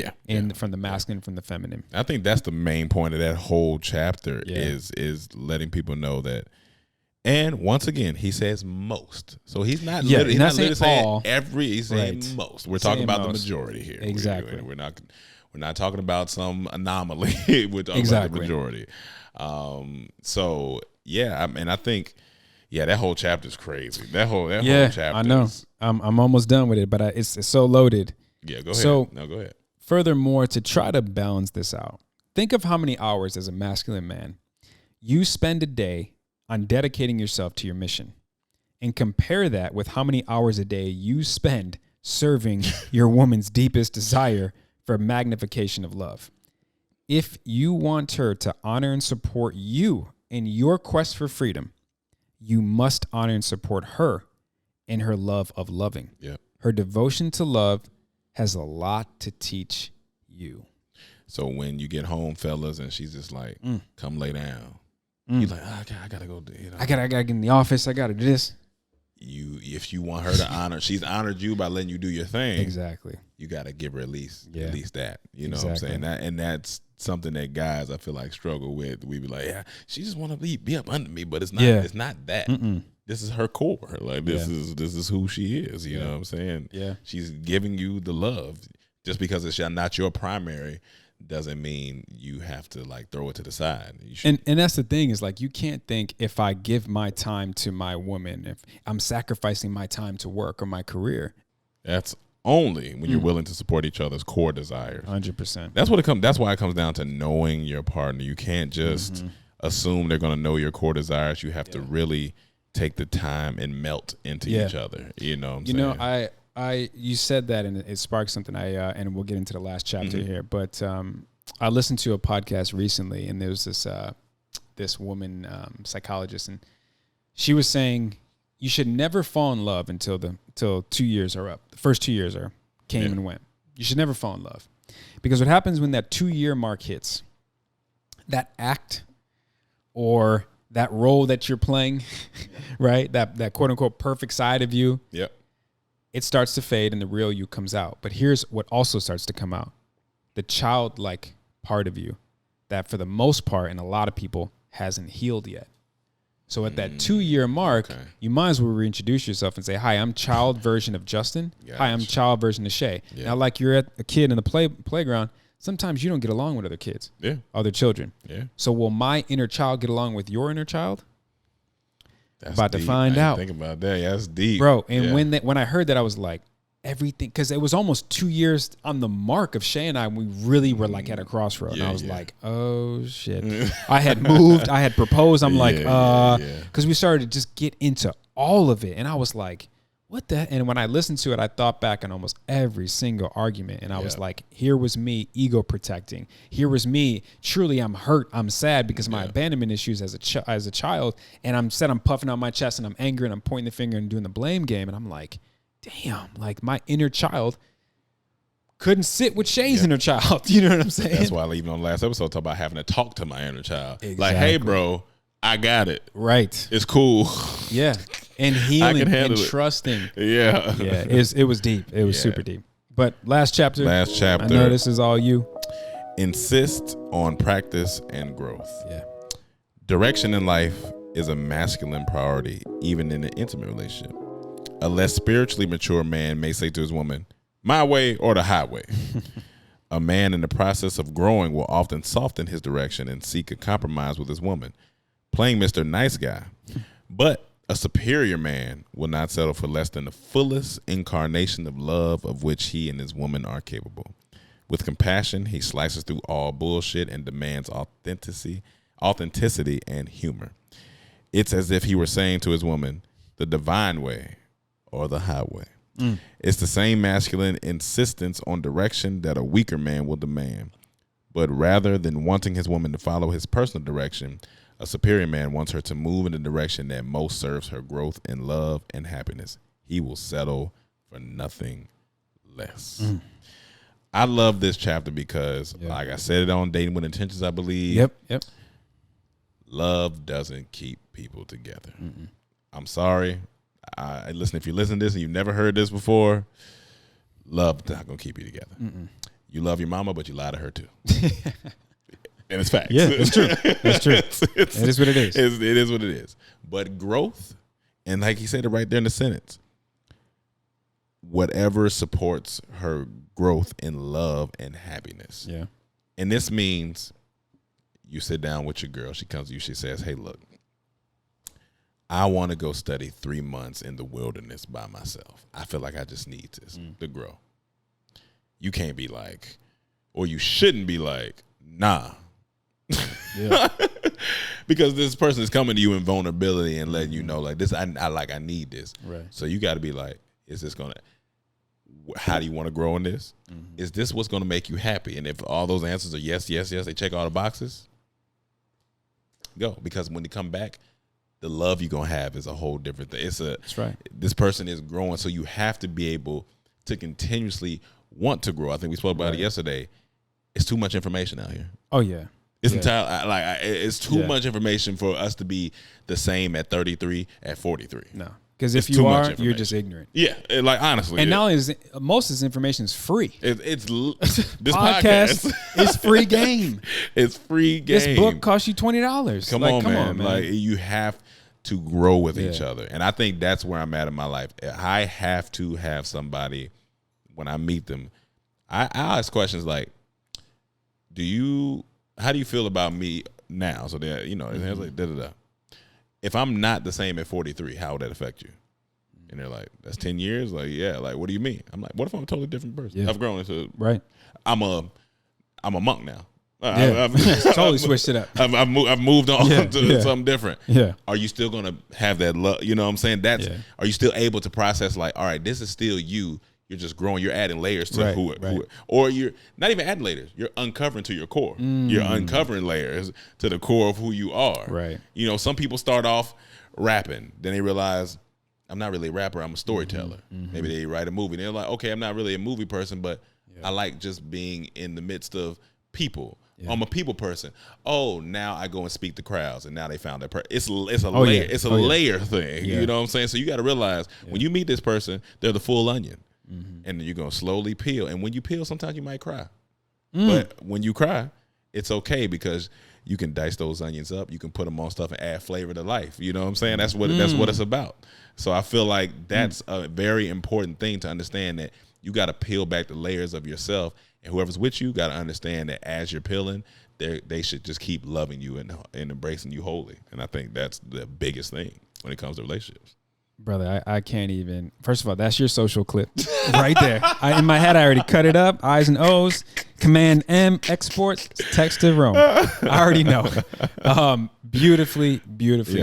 From the masculine, from the feminine. I think that's the main point of that whole chapter is letting people know that. And once again, he says most. So he's not literally saying every, he's saying most. We're talking about the majority here. Exactly. We're not talking about some anomaly. We're talking about the majority. So yeah, I think that whole chapter is crazy. That whole chapter. I know. I'm almost done with it, but it's so loaded. Yeah, go ahead. So go ahead. Furthermore, to try to balance this out, think of how many hours as a masculine man you spend a day on dedicating yourself to your mission, and compare that with how many hours a day you spend serving your woman's deepest desire for magnification of love. If you want her to honor and support you in your quest for freedom, you must honor and support her in her love of loving. Yep. Her devotion to love has a lot to teach you. So when you get home, fellas, and she's just like, come lay down. You're like, I gotta go. I gotta get in the office. I gotta do this. If you want her to honor, she's honored you by letting you do your thing. Exactly. You gotta give her at least that. You know what I'm saying? And that's something that guys I feel like struggle with. We be like, she just want to be up under me, but it's not. It's not that. this is her core. Like this is who she is. You know what I'm saying? Yeah. She's giving you the love. Just because it's not your primary doesn't mean you have to like throw it to the side. And that's the thing is like, you can't think if I give my time to my woman, if I'm sacrificing my time to work or my career. That's only when you're willing to support each other's core desires. 100%. That's why it comes down to knowing your partner. You can't just assume they're going to know your core desires. You have to really take the time and melt into each other. You know what I'm saying? You know, you said that and it sparked something. And we'll get into the last chapter here, but I listened to a podcast recently, and there was this woman psychologist, and she was saying you should never fall in love until 2 years are up. The first 2 years came and went. You should never fall in love, because what happens when that 2-year mark hits, that act or that role that you're playing, right? That quote unquote perfect side of you. Yep. It starts to fade and the real you comes out. But here's what also starts to come out. The childlike part of you that for the most part, and a lot of people, hasn't healed yet. So at that 2-year mark, you might as well reintroduce yourself and say, hi, I'm child version of Justin. Gotcha. Hi, I'm child version of Shay. Yeah. Now, like you're a kid in the playground, sometimes you don't get along with other kids, other children. Yeah. So will my inner child get along with your inner child? That's about deep. to find out. Think about that. Yeah, that's deep, bro. And when I heard that, I was like, everything, because it was almost 2 years on the mark of Shay and I. We really were like at a crossroad. And I was like, oh shit. I had moved. I had proposed. I'm like, because we started to just get into all of it, and I was like, what the? And when I listened to it, I thought back on almost every single argument, and I was like, here was me ego protecting. Here was me. Truly, I'm hurt. I'm sad because of my abandonment issues as a child, and I'm puffing out my chest, and I'm angry, and I'm pointing the finger and doing the blame game, and I'm like, damn, like my inner child couldn't sit with Shay's inner child. You know what I'm saying? That's why even on the last episode, talk about having to talk to my inner child. Exactly. Like, hey, bro, I got it. Right. It's cool. Yeah. And healing and it. trusting. Yeah. Yeah. It was deep. It was super deep. But last chapter. I know this is all you. Insist on practice and growth. Yeah. Direction in life is a masculine priority, even in an intimate relationship. A less spiritually mature man may say to his woman, my way or the highway. A man in the process of growing will often soften his direction and seek a compromise with his woman, playing Mr. Nice Guy. But a superior man will not settle for less than the fullest incarnation of love of which he and his woman are capable. With compassion, he slices through all bullshit and demands authenticity and humor. It's as if he were saying to his woman, the divine way or the highway. It's the same masculine insistence on direction that a weaker man will demand. But rather than wanting his woman to follow his personal direction, a superior man wants her to move in the direction that most serves her growth in love and happiness. He will settle for nothing less. I love this chapter because, like I said it on Dating with Intentions, I believe. Yep. Love doesn't keep people together. I'm sorry. Listen, if you listen to this and you've never heard this before, love not gonna keep you together. You love your mama, but you lie to her too. And it's facts. Yeah, it's true. It's true. It is what it is. It is what it is. But growth, and like he said it right there in the sentence, whatever supports her growth in love and happiness. Yeah. And this means you sit down with your girl. She comes to you. She says, hey, look, I want to go study 3 months in the wilderness by myself. I feel like I just need this to grow. You can't be like, or you shouldn't be like, nah. Yeah. Because this person is coming to you in vulnerability and letting you know, like, this, I need this. Right. So you got to be like, is this going to, how do you want to grow in this? Is this what's going to make you happy? And if all those answers are yes, they check all the boxes, go. Because when you come back, the love you're going to have is a whole different thing. That's right. This person is growing, so you have to be able to continuously want to grow. I think we spoke about it yesterday. It's too much information out here. Oh, yeah. It's it's too much information for us to be the same at 33, at 43. No. Because if you are, you're just ignorant. Yeah, like honestly. And not only is most of this information is free. It's this podcast is free game. It's free game. This book costs you $20. Come on, man. Like you have to grow with each other. And I think that's where I'm at in my life. I have to have somebody when I meet them. I ask questions like, how do you feel about me now? So they're, it's like, da-da-da. If I'm not the same at 43, how would that affect you? And they're like, that's 10 years? Like, yeah. Like, what do you mean? I'm like, what if I'm a totally different person? Yeah. I've grown into, I'm a monk now. I've totally switched it up. I've moved on to something different. Yeah. Are you still going to have that love? You know what I'm saying? Are you still able to process like, all right, this is still you. You're just growing. You're adding layers to who, or you're not even adding layers. You're uncovering to your core. You're uncovering layers to the core of who you are. Right. Some people start off rapping, then they realize I'm not really a rapper. I'm a storyteller. Maybe they write a movie. They're like, okay, I'm not really a movie person, but I like just being in the midst of people. I'm a people person. Oh, now I go and speak to crowds, and now they found that it's a layer. It's a layer thing. You know what I'm saying? So you got to realize when you meet this person, they're the full onion. And then you're going to slowly peel. And when you peel, sometimes you might cry. But when you cry, it's okay because you can dice those onions up. You can put them on stuff and add flavor to life. You know what I'm saying? That's what it's about. So I feel like that's a very important thing to understand, that you got to peel back the layers of yourself. And whoever's with you got to understand that as you're peeling, they should just keep loving you and embracing you wholly. And I think that's the biggest thing when it comes to relationships. Brother, I can't even. First of all, that's your social clip right there. In my head, I already cut it up. I's and O's. Command M, export, text to Rome. I already know. Beautifully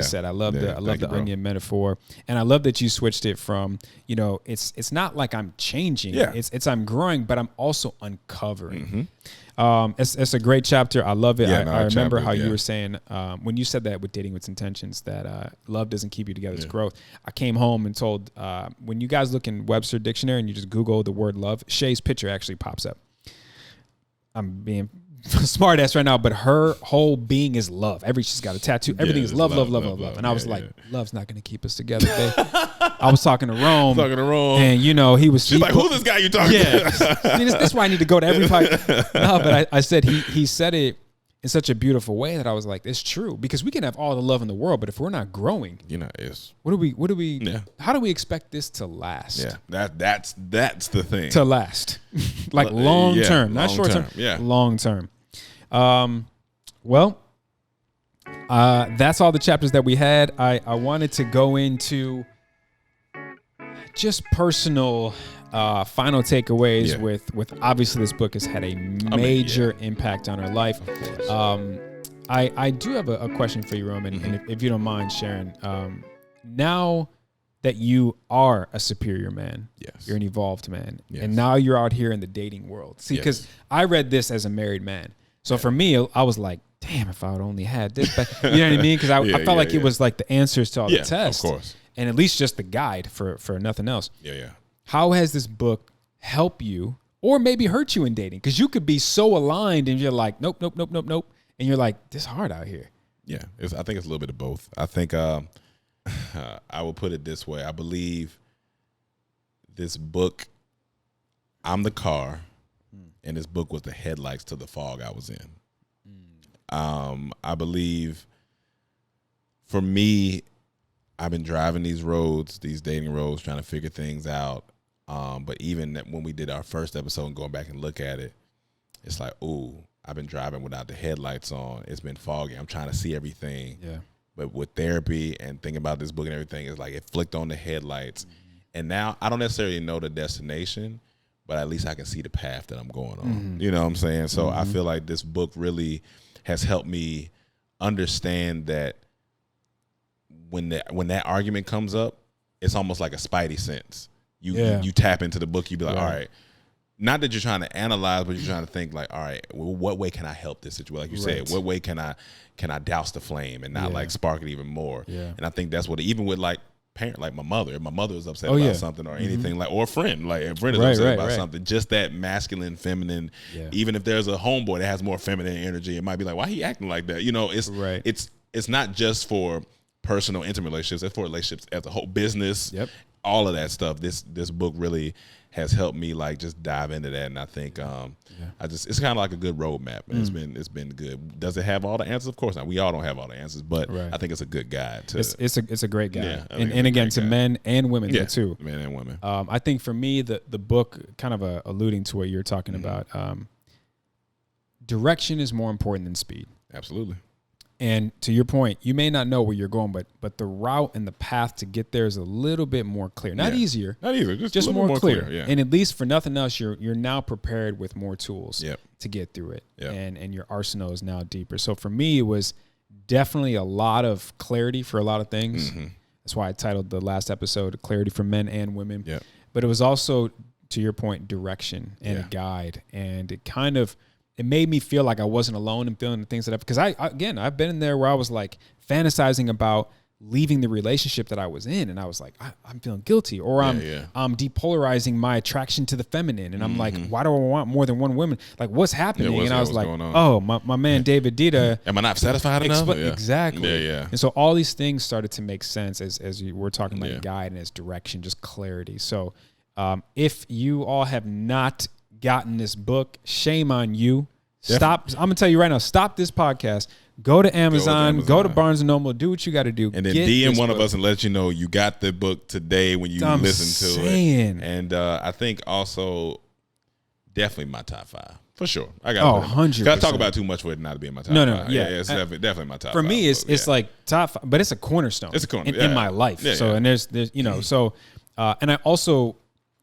said. I love the onion metaphor, and I love that you switched it from, it's not like I'm changing. Yeah. It's I'm growing, but I'm also uncovering. It's a great chapter. I love it. I remember how you were saying when you said that with Dating with Intentions, that love doesn't keep you together, it's growth. I came home and told, when you guys look in Webster Dictionary and you just Google the word love, Shay's picture actually pops up. I'm being smart ass right now, but her whole being is love. She's got a tattoo. Everything is love. And I was like, love's not going to keep us together, babe. I was talking to Rome. And he was. She's like, who's this guy you talking to? This is why I need to go to every fight. No, but I said he said it in such a beautiful way that I was like, it's true, because we can have all the love in the world, but if we're not growing, what do we how do we expect this to last? Yeah, that's the thing. To last, like long term, not short term. Yeah, long term. Well, that's all the chapters that we had. I wanted to go into just personal final takeaways with obviously this book has had a major impact on our life. I do have a question for you, Roman, and if you don't mind sharing, now that you are a superior man, you're an evolved man, and now you're out here in the dating world. See, because I read this as a married man. So for me, I was like, damn, if I would only had this. But you know what I mean? Because I felt like it was like the answers to all the tests. Of course. And at least just the guide for nothing else. Yeah. How has this book helped you or maybe hurt you in dating? Because you could be so aligned and you're like, nope. And you're like, this is hard out here. Yeah, I think it's a little bit of both. I think I would put it this way. I believe this book, I'm the car, and this book was the headlights to the fog I was in. I believe for me, I've been driving these roads, these dating roads, trying to figure things out. But even when we did our first episode and going back and look at it, it's like, ooh, I've been driving without the headlights on. It's been foggy. I'm trying to see everything. Yeah. But with therapy and thinking about this book and everything, it's like it flicked on the headlights. And now I don't necessarily know the destination, but at least I can see the path that I'm going on. You know what I'm saying? So I feel like this book really has helped me understand that when that argument comes up, it's almost like a spidey sense. You tap into the book, you be like, all right, not that you're trying to analyze, but you're trying to think like, all right, well, what way can I help this situation? Like you said, what way can I douse the flame and not like spark it even more? Yeah. And I think that's what, even with like parent, like my mother, if my mother is upset about something or anything like, or a friend, like a friend is upset about something, just that masculine, feminine, even if there's a homeboy that has more feminine energy, it might be like, why he acting like that? You know, it's not just for personal, intimate relationships, it's for relationships as a whole, business, all of that stuff. This book really has helped me like just dive into that. And I think it's kind of like a good roadmap. And it's been good. Does it have all the answers? Of course not. We all don't have all the answers, but I think it's a good guide. It's a great guide. Yeah, and again, to men and women too. Men and women. I think for me, the book kind of alluding to what you're talking about, direction is more important than speed. Absolutely. And to your point, you may not know where you're going, but the route and the path to get there is a little bit more clear. Not easier. Not easier. Just more clear. Yeah. And at least for nothing else, you're now prepared with more tools to get through it. Yep. And your arsenal is now deeper. So for me, it was definitely a lot of clarity for a lot of things. Mm-hmm. That's why I titled the last episode Clarity for Men and Women. Yep. But it was also, to your point, direction and a guide. And it made me feel like I wasn't alone in feeling the things that because I've been in there where I was like fantasizing about leaving the relationship that I was in. And I was like, I'm feeling guilty, or I'm depolarizing my attraction to the feminine. And I'm like, why do I want more than one woman? Like, what's happening? And I was like, oh, my man, David Dita. Am I not satisfied enough? Exactly. Yeah. And so all these things started to make sense as you were talking about guide and as direction, just clarity. So if you all have not gotten this book, shame on you. Stop. I'm gonna tell you right now, stop this podcast, go to Amazon, go to Barnes & Noble, do what you got to do, and then DM one of us and let you know you got the book today when you listen to it. And I think also definitely my top 5 for sure. I got 100%. I talk about too much for it not to be in my top 5. It's definitely my top 5. For me, it's like top 5, but it's a cornerstone. It's a cornerstone in my life. And there's so and I also.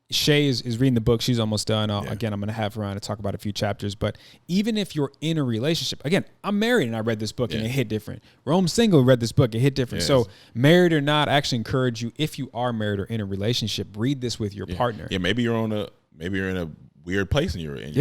Shay is reading the book. She's almost done. Again, I'm going to have her on to talk about a few chapters. But even if you're in a relationship, again, I'm married and I read this book and it hit different. Rome single, read this book, it hit different. Yes. So married or not, I actually encourage you, if you are married or in a relationship, read this with your partner. Yeah, maybe you're in a weird place when you're married.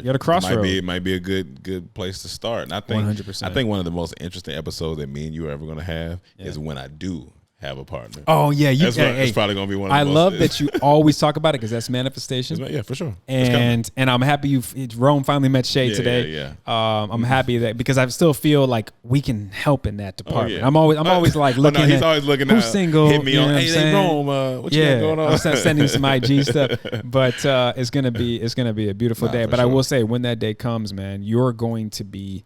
You're at a crossroad. It might be a good place to start. And I think 100%. I think one of the most interesting episodes that me and you are ever going to have is when I do have a partner. Oh yeah, it's probably gonna be one. I love that you always talk about it because that's manifestation. Yeah, for sure. And I'm happy Rome finally met Shay today. Yeah. I'm happy that because I still feel like we can help in that department. I'm always like looking. He's always looking who's single. Hit me on. Hey, Rome. What you got going on? I'm sending some IG stuff, but it's gonna be a beautiful day. But sure. I will say, when that day comes, man, you're going to be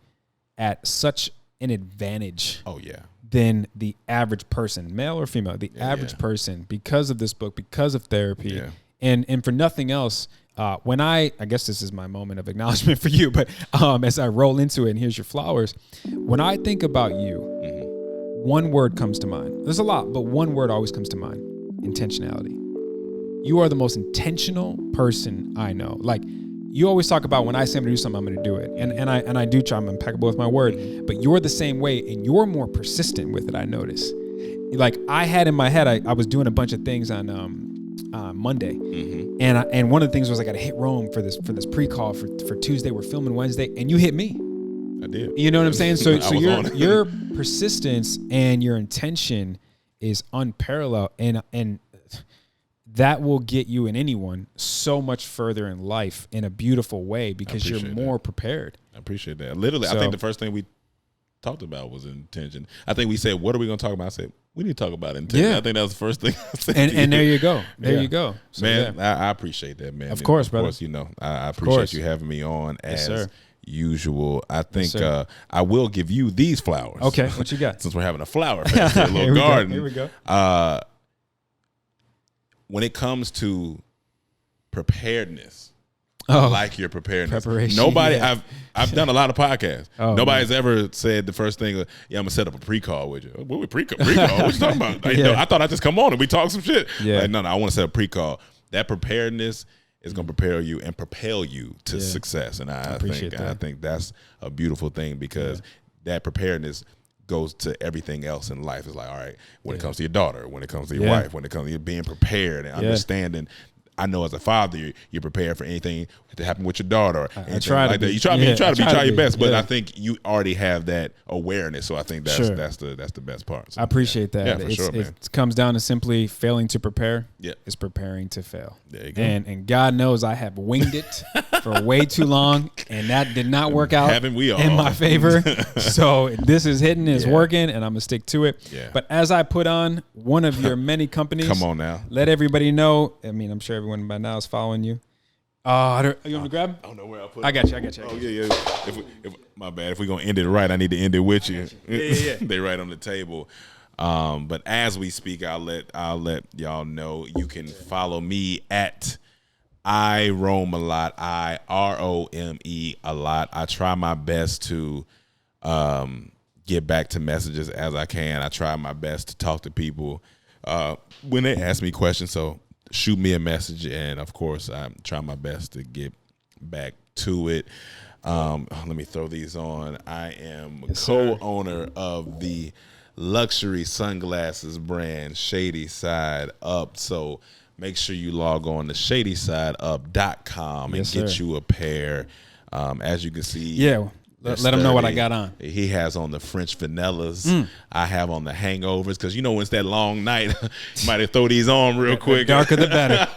at such an advantage. Oh yeah. Than the average person, male or female, average person, because of this book, because of therapy, and for nothing else. When I guess this is my moment of acknowledgement for you, but as I roll into it, and here's your flowers. When I think about you, one word comes to mind. There's a lot, but one word always comes to mind: intentionality. You are the most intentional person I know. Like, you always talk about, when I say I'm gonna do something, I'm gonna do it. And I do try, I'm impeccable with my word, but you're the same way, and you're more persistent with it, I notice. Like, I had in my head, I was doing a bunch of things on Monday. And one of the things was I gotta hit Rome for this pre-call for Tuesday. We're filming Wednesday, and you hit me. I did. You know what I'm saying? So your persistence and your intention is unparalleled, and that will get you and anyone so much further in life in a beautiful way because you're more prepared. I appreciate that. Literally, I think the first thing we talked about was intention. I think we said, what are we going to talk about? I said, we need to talk about intention. I think that was the first thing I said. And there you go. There you go. So, man, I appreciate that, man. Of course, brother. Of course, I appreciate you having me on as usual. I think I will give you these flowers. Okay, what you got? Since we're having a flower festival, a little garden. Here we go. When it comes to preparedness, I like your preparedness. Preparation. Nobody, I've done a lot of podcasts. Nobody's ever said the first thing, I'm gonna set up a pre-call with you. What pre-call? What you talking about? I thought I'd just come on and we talk some shit. Like, no, I want to set a pre-call. That preparedness is gonna prepare you and propel you to success. And I think that's a beautiful thing, because that preparedness goes to everything else in life. It's like, all right, when it comes to your daughter, when it comes to your wife, when it comes to you being prepared and understanding. I know as a father, you're prepared for anything to happen with your daughter. You try your best, but I think you already have that awareness. So I think that's the best part. So, I appreciate that. Yeah, for sure, man. It comes down to simply failing to prepare. Yeah, is preparing to fail. There you go. And God knows I have winged it for way too long, and that did not work out Haven't we all? in my favor. So this is hitting, it's working, and I'm gonna stick to it. Yeah. But as I put on one of your many companies, come on now, let everybody know. I mean, I'm sure everyone by now is following you. You want me to grab? I don't know where I put it. I got you. Oh, yeah. If my bad. If we're going to end it right, I need to end it with you. Yeah. They right on the table. But as we speak, I'll let y'all know you can follow me at I roam a lot. IROME a lot. I try my best to get back to messages as I can. I try my best to talk to people when they ask me questions. So shoot me a message, and of course, I'm trying my best to get back to it. Let me throw these on. I am co-owner of the luxury sunglasses brand Shady Side Up. So make sure you log on to ShadySideUp.com and get you a pair. As you can see, let them know what I got on. He has on the French vanillas. I have on the hangovers, because you know when it's that long night, you might throw these on real quick. The darker the better.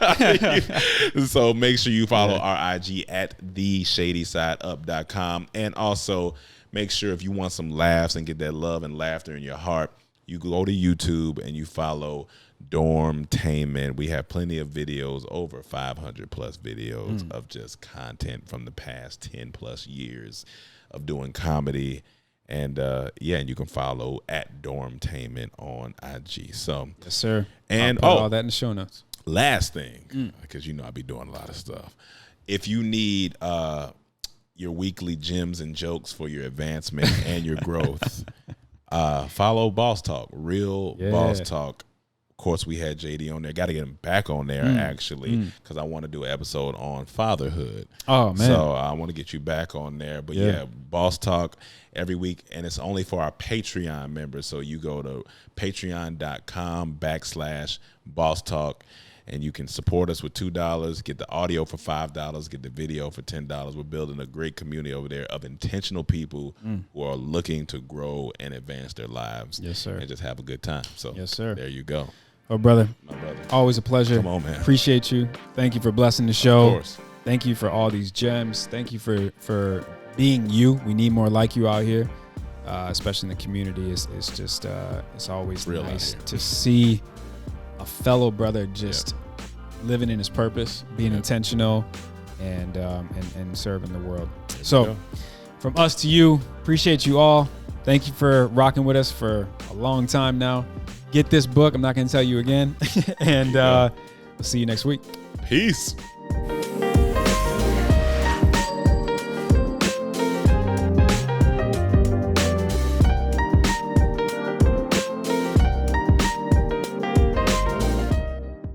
So make sure you follow our IG at theshadysideup.com. And also make sure, if you want some laughs and get that love and laughter in your heart, you go to YouTube and you follow Dormtainment. We have plenty of videos, over 500 plus videos of just content from the past 10 plus years of doing comedy. And and you can follow at Dormtainment on IG. So yes, sir. And I'll put all that in the show notes. Last thing, because I be doing a lot of stuff. If you need your weekly gems and jokes for your advancement and your growth, follow Boss Talk, Real Boss Talk. Of course, we had JD on there. Got to get him back on there, actually, because I want to do an episode on fatherhood. Oh, man. So I want to get you back on there. But, Boss Talk every week, and it's only for our Patreon members. So you go to patreon.com/Boss Talk, and you can support us with $2, get the audio for $5, get the video for $10. We're building a great community over there of intentional people who are looking to grow and advance their lives. Yes, sir. And just have a good time. So yes, sir. There you go. Oh, brother. My brother. Always a pleasure. Come on, man. Appreciate you. Thank you for blessing the show. Of course. Thank you for all these gems. Thank you for being you. We need more like you out here, especially in the community. It's just it's always real nice to see a fellow brother just living in his purpose, being intentional, and serving the world. So from us to you, appreciate you all. Thank you for rocking with us for a long time now. Get this book. I'm not going to tell you again. And we'll see you next week. Peace.